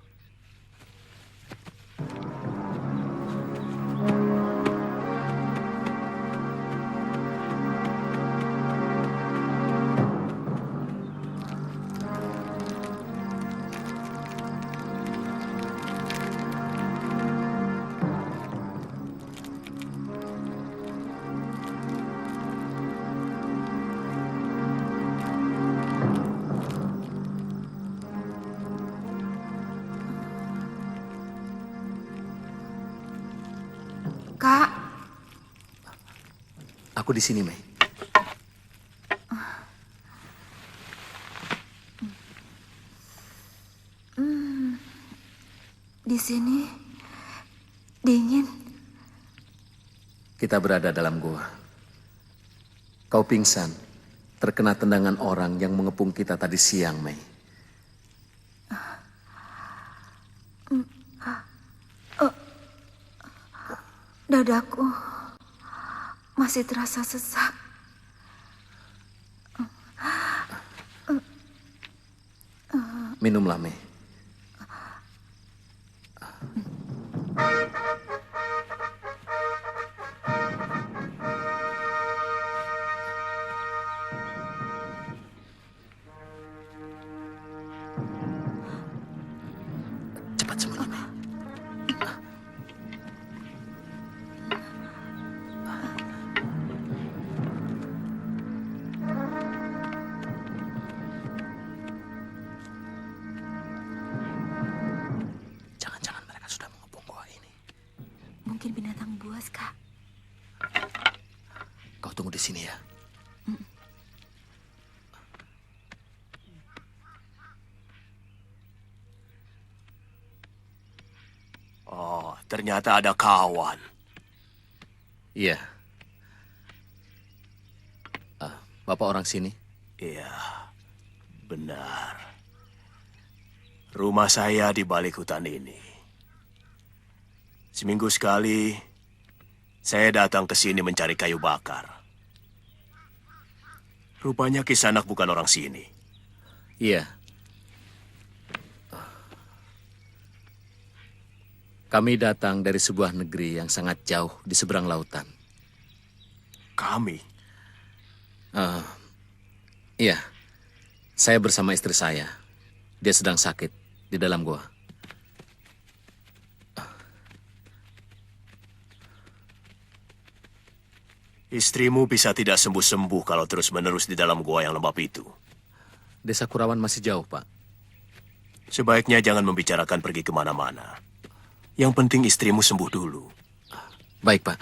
Kak, Aku di sini, Mei. di sini dingin. Kita berada dalam gua. Kau pingsan, terkena tendangan orang yang mengepung kita tadi siang, Mei. Dadaku masih terasa sesak. Minumlah, Mei. Cepat sembunyi, Mei. tunggu di sini ya. Oh, ternyata ada kawan. Iya. Bapak orang sini? Iya, benar. Rumah saya di balik hutan ini. Seminggu sekali, saya datang ke sini mencari kayu bakar. Rupanya Kisanak bukan orang sini. Iya. Kami datang dari sebuah negeri yang sangat jauh di seberang lautan. Kami? Iya. Saya bersama istri saya. Dia sedang sakit di dalam gua. Istrimu bisa tidak sembuh-sembuh kalau terus-menerus di dalam gua yang lembab itu. Desa Kurawan masih jauh, Pak. Sebaiknya jangan membicarakan pergi kemana-mana. Yang penting istrimu sembuh dulu. Baik, Pak.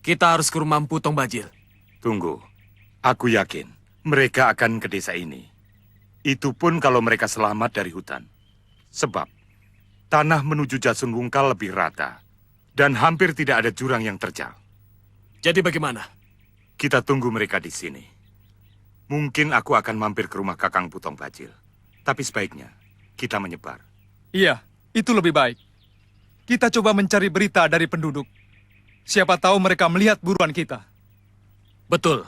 Kita harus ke rumah Empu Tong Bajil. Tunggu. Aku yakin mereka akan ke desa ini. Itu pun kalau mereka selamat dari hutan. Sebab tanah menuju Jasungungkal lebih rata. Dan hampir tidak ada jurang yang terjal. Jadi bagaimana? Kita tunggu mereka di sini. Mungkin aku akan mampir ke rumah Kakang Putong Bajil. Tapi sebaiknya kita menyebar. Iya, itu lebih baik. Kita coba mencari berita dari penduduk. Siapa tahu mereka melihat buruan kita. Betul.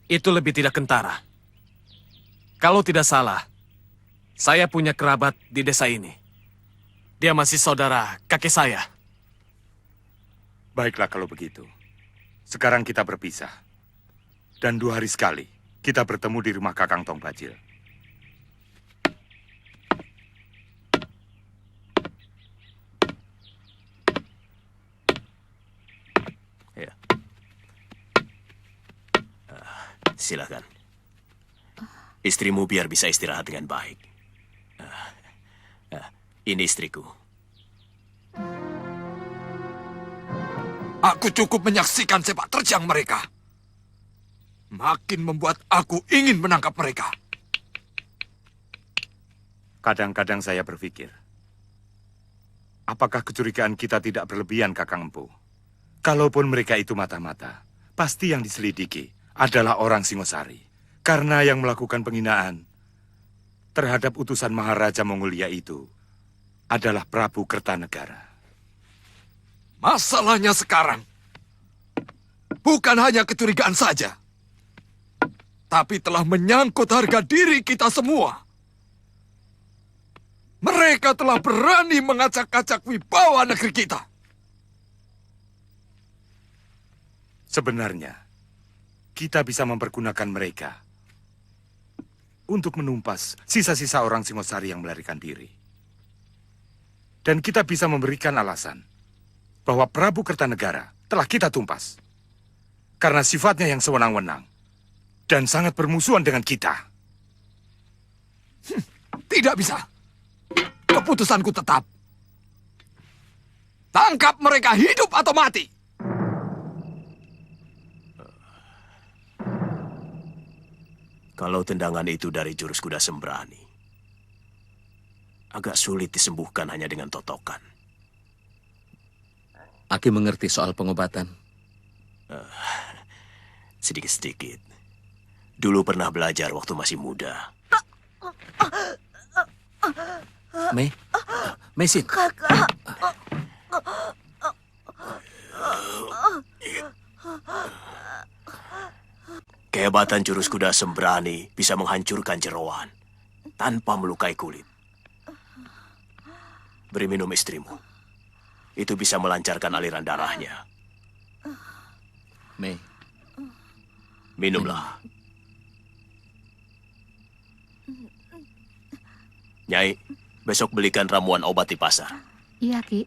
Itu lebih tidak kentara. Kalau tidak salah, saya punya kerabat di desa ini. Dia masih saudara kakek saya. Baiklah kalau begitu. Sekarang kita berpisah. Dan 2 hari sekali, kita bertemu di rumah Kakang Tong Bajil. Ya. Silakan. Istrimu biar bisa istirahat dengan baik. Ini istriku. Aku cukup menyaksikan sepak terjang mereka. Makin membuat aku ingin menangkap mereka. Kadang-kadang saya berpikir, apakah kecurigaan kita tidak berlebihan, Kakang Empu? Kalaupun mereka itu mata-mata, pasti yang diselidiki adalah orang Singosari. Karena yang melakukan penghinaan terhadap utusan Maharaja Mongolia itu adalah Prabu Kertanegara. Masalahnya sekarang bukan hanya kecurigaan saja, tapi telah menyangkut harga diri kita semua. Mereka telah berani mengacak-acak wibawa negeri kita. Sebenarnya, kita bisa mempergunakan mereka untuk menumpas sisa-sisa orang Singosari yang melarikan diri. Dan kita bisa memberikan alasan bahwa Prabu Kertanegara telah kita tumpas. Karena sifatnya yang sewenang-wenang dan sangat bermusuhan dengan kita. Tidak bisa. Keputusanku tetap. Tangkap mereka hidup atau mati. Kalau tendangan itu dari jurus kuda sembrani, agak sulit disembuhkan hanya dengan totokan. Aki mengerti soal pengobatan. Sedikit-sedikit. Dulu pernah belajar waktu masih muda. Mesin. Kehebatan jurus kuda sembrani bisa menghancurkan jeroan tanpa melukai kulit. Beri minum istrimu. Itu bisa melancarkan aliran darahnya. Mei. Minumlah. Nyai, besok belikan ramuan obat di pasar. Iya, Ki.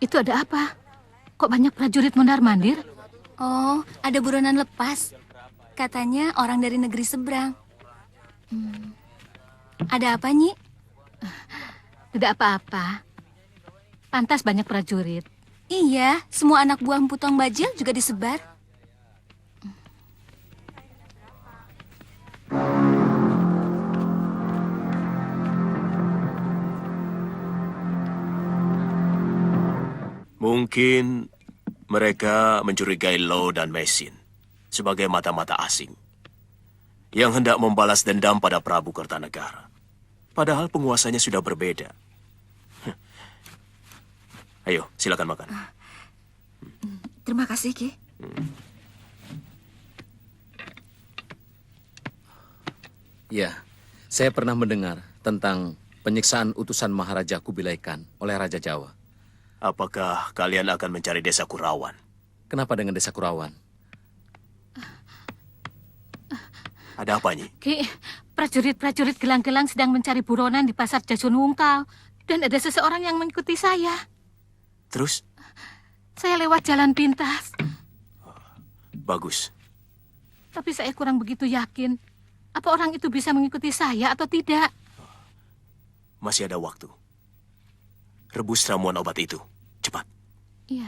Itu ada apa? Kok banyak prajurit mondar-mandir? Oh, ada buronan lepas. Katanya orang dari negeri seberang. Ada apa, Nyi? Tidak apa-apa. Pantas banyak prajurit. Iya, semua anak buah Empu Tuang Bajil juga disebar. Mungkin mereka mencurigai Lo dan Mesin sebagai mata-mata asing yang hendak membalas dendam pada Prabu Kertanegara. Padahal penguasanya sudah berbeda. Ayo, silakan makan. Terima kasih, Ki. Ya, saya pernah mendengar tentang penyiksaan utusan Maharaja Kubilai Khan oleh Raja Jawa. Apakah kalian akan mencari desa Kurawan? Kenapa dengan desa Kurawan? Ada apa, Nyi? Ki, prajurit-prajurit gelang-gelang sedang mencari buronan di pasar Jasun Wungkal. Dan ada seseorang yang mengikuti saya. Terus? Saya lewat jalan pintas. Bagus. Tapi saya kurang begitu yakin. Apa orang itu bisa mengikuti saya atau tidak? Masih ada waktu. Rebus ramuan obat itu. Cepat. Iya.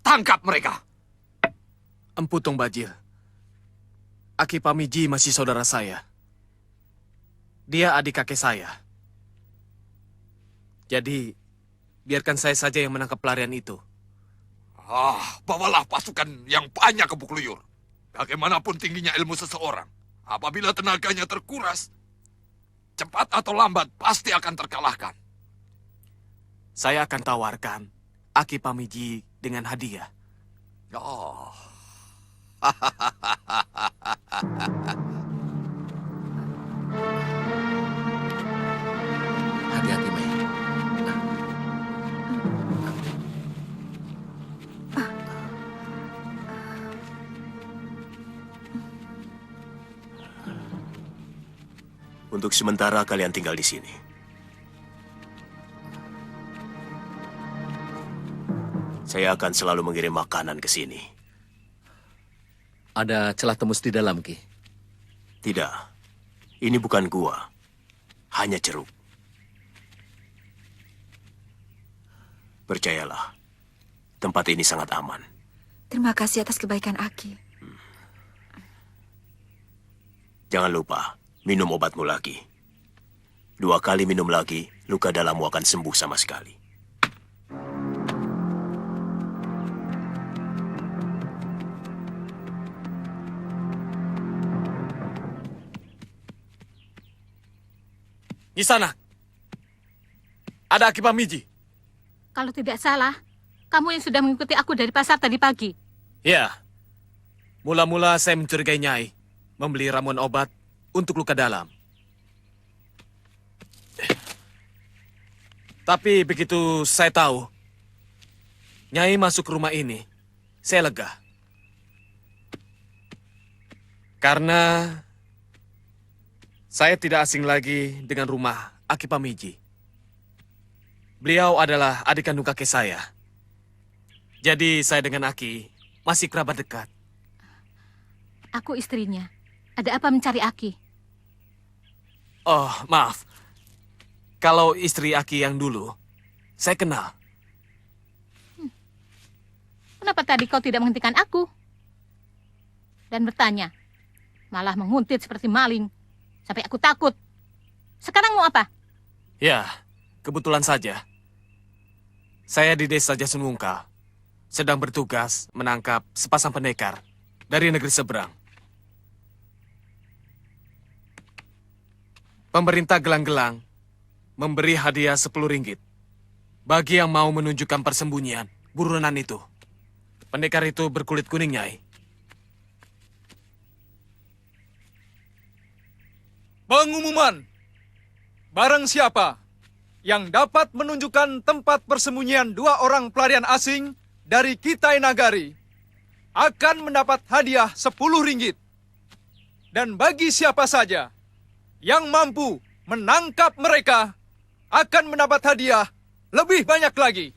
Tangkap mereka! Empu Tuang Bajil. Aki Pamiji masih saudara saya. Dia adik kakek saya. Jadi, biarkan saya saja yang menangkap pelarian itu. Bawalah pasukan yang banyak ke Bukluyur. Bagaimanapun tingginya ilmu seseorang, apabila tenaganya terkuras, cepat atau lambat pasti akan terkalahkan. Saya akan tawarkan Aki Pamiji dengan hadiah. Oh. Hati-hati, Mei. Untuk sementara kalian tinggal di sini. Saya akan selalu mengirim makanan ke sini. Ada celah tembus di dalam, Ki? Tidak. Ini bukan gua. Hanya ceruk. Percayalah. Tempat ini sangat aman. Terima kasih atas kebaikan Aki. Jangan lupa, minum obatmu lagi. 2 kali minum lagi, luka dalammu akan sembuh sama sekali. Di sana. Ada Aki Pamiji. Kalau tidak salah, kamu yang sudah mengikuti aku dari pasar tadi pagi. Ya. Mula-mula saya mencurigai Nyai membeli ramuan obat untuk luka dalam. Tapi begitu saya tahu Nyai masuk rumah ini, saya lega. Karena saya tidak asing lagi dengan rumah Aki Pamiji. Beliau adalah adik kandung kakek saya. Jadi saya dengan Aki masih kerabat dekat. Aku istrinya. Ada apa mencari Aki? Oh, maaf. Kalau istri Aki yang dulu, saya kenal. Kenapa tadi kau tidak menghentikan aku? Dan bertanya, malah menguntit seperti maling. Sampai aku takut. Sekarang mau apa? Ya, kebetulan saja. Saya di desa Jasun Wungkal sedang bertugas menangkap sepasang pendekar dari negeri seberang. Pemerintah Gelang-Gelang memberi hadiah 10 ringgit bagi yang mau menunjukkan persembunyian buronan itu. Pendekar itu berkulit kuning, Nyai. Pengumuman. Barang siapa yang dapat menunjukkan tempat persembunyian 2 orang pelarian asing dari Kitai Nagari akan mendapat hadiah 10 ringgit. Dan bagi siapa saja yang mampu menangkap mereka akan mendapat hadiah lebih banyak lagi.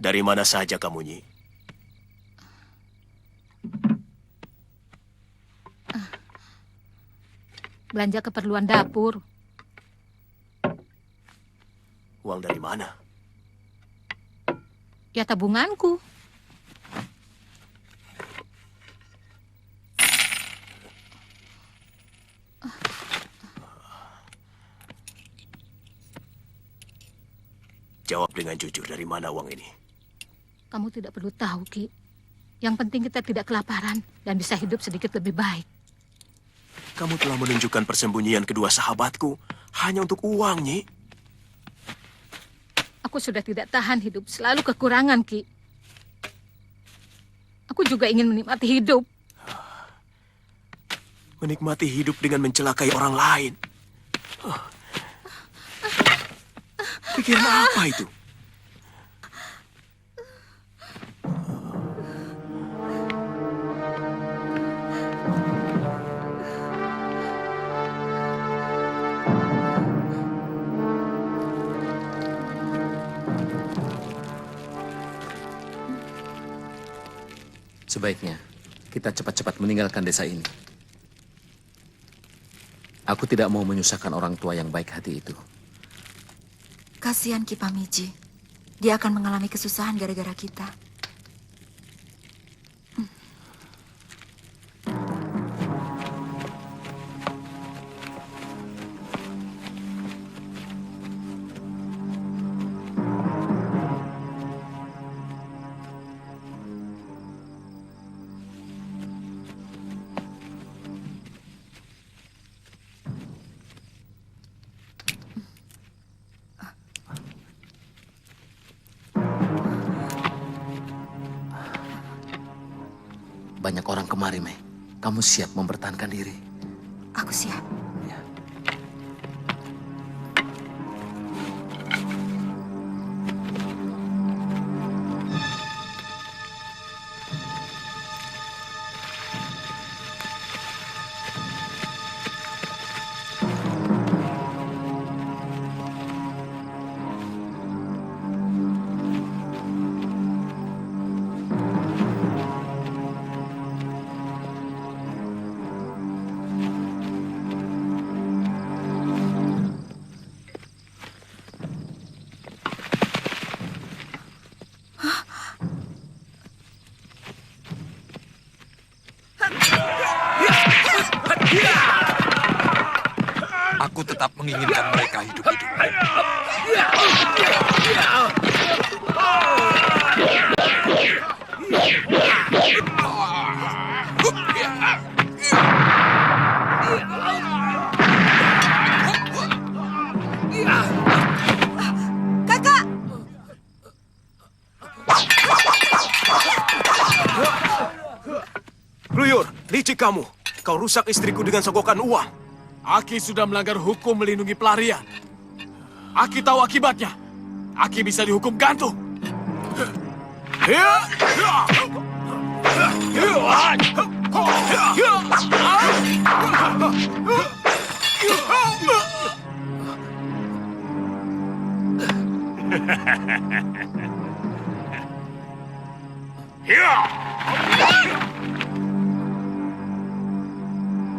Dari mana saja kamu, Nyi? Belanja keperluan dapur. Uang dari mana? Ya tabunganku. Jawab dengan jujur, dari mana uang ini? Kamu tidak perlu tahu, Ki. Yang penting kita tidak kelaparan dan bisa hidup sedikit lebih baik. Kamu telah menunjukkan persembunyian kedua sahabatku hanya untuk uang, Nyi. Aku sudah tidak tahan hidup selalu kekurangan, Ki. Aku juga ingin menikmati hidup. Menikmati hidup dengan mencelakai orang lain. Pikiran apa itu? Sebaiknya kita cepat-cepat meninggalkan desa ini. Aku tidak mau menyusahkan orang tua yang baik hati itu. Kasihan Ki Pamiji. Dia akan mengalami kesusahan gara-gara kita. Banyak orang kemari, Mei. Kamu siap mempertahankan diri? Aku siap. Aku tetap menginginkan mereka hidup-hidup. Kakak! Ruyur, licik kamu. Kau rusak istriku dengan sogokan uang. Aki sudah melanggar hukum melindungi pelarian. Aki tahu akibatnya. Aki bisa dihukum gantung.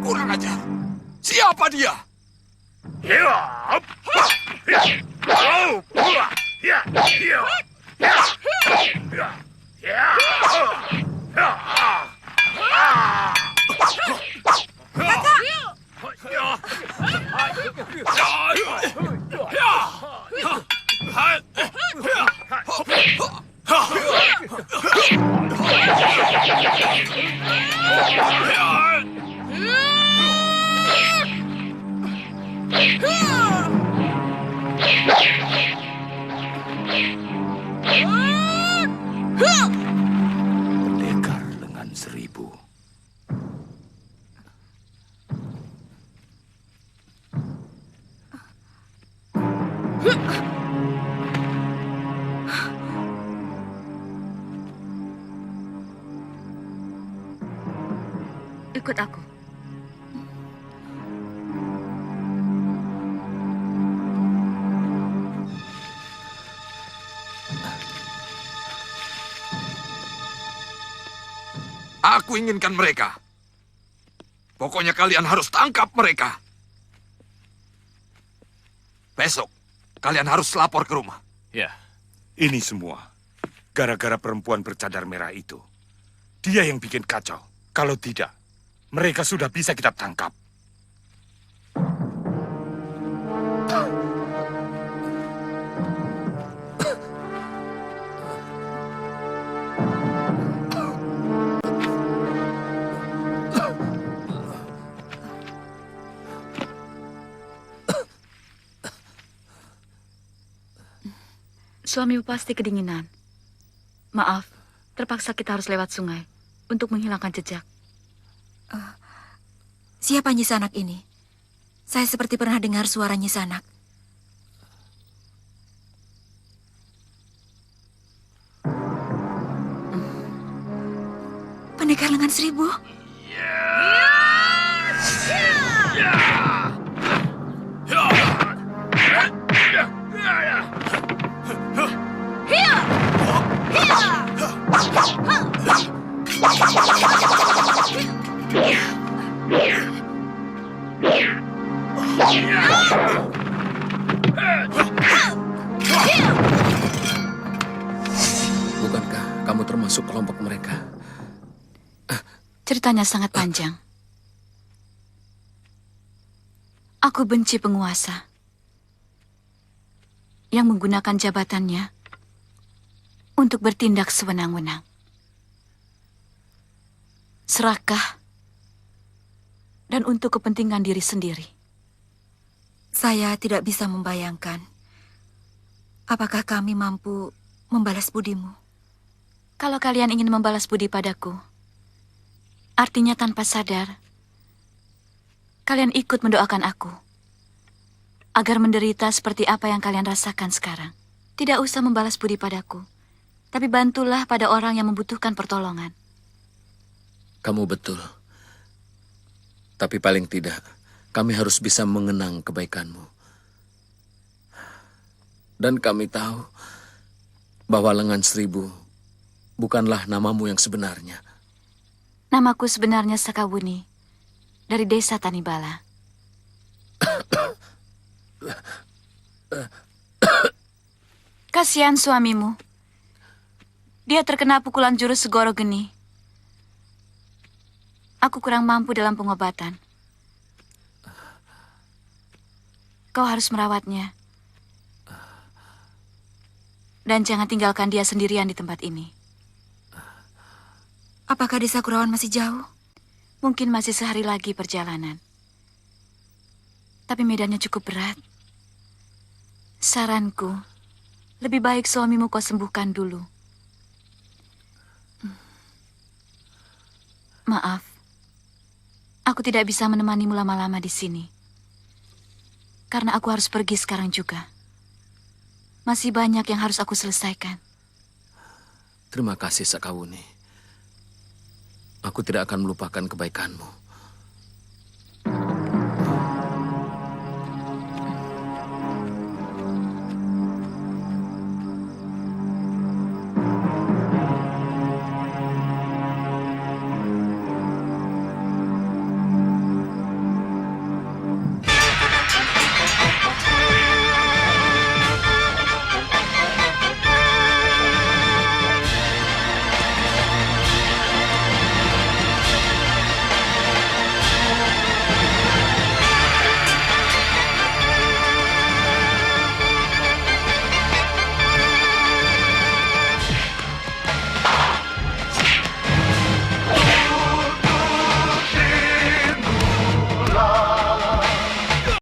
Kurang ajar. Siapa dia? Pendekar lengan seribu. Ikut aku. Aku inginkan mereka. Pokoknya kalian harus tangkap mereka. Besok, kalian harus lapor ke rumah. Ya, ini semua gara-gara perempuan bercadar merah itu. Dia yang bikin kacau. Kalau tidak, mereka sudah bisa kita tangkap. Suamimu pasti kedinginan. Maaf, terpaksa kita harus lewat sungai untuk menghilangkan jejak. Siapa Nyisanak ini? Saya seperti pernah dengar suara Nyisanak. Pendekar lengan seribu? Bukankah kamu termasuk kelompok mereka? Ceritanya sangat panjang. Aku benci penguasa yang menggunakan jabatannya untuk bertindak sewenang-wenang. Serakah dan untuk kepentingan diri sendiri. Saya tidak bisa membayangkan apakah kami mampu membalas budimu. Kalau kalian ingin membalas budi padaku, artinya tanpa sadar, kalian ikut mendoakan aku agar menderita seperti apa yang kalian rasakan sekarang. Tidak usah membalas budi padaku, tapi bantulah pada orang yang membutuhkan pertolongan. Kamu betul. Tapi paling tidak, kami harus bisa mengenang kebaikanmu. Dan kami tahu bahwa Lengan Seribu bukanlah namamu yang sebenarnya. Namaku sebenarnya Sakawuni, dari desa Tanibala. Kasihan suamimu. Dia terkena pukulan jurus Segoro Geni. Aku kurang mampu dalam pengobatan. Kau harus merawatnya. Dan jangan tinggalkan dia sendirian di tempat ini. Apakah desa Kurawan masih jauh? Mungkin masih sehari lagi perjalanan. Tapi medannya cukup berat. Saranku, lebih baik suamimu kau sembuhkan dulu. Maaf, aku tidak bisa menemanimu lama-lama di sini. Karena aku harus pergi sekarang juga. Masih banyak yang harus aku selesaikan. Terima kasih, Sakawuni. Aku tidak akan melupakan kebaikanmu.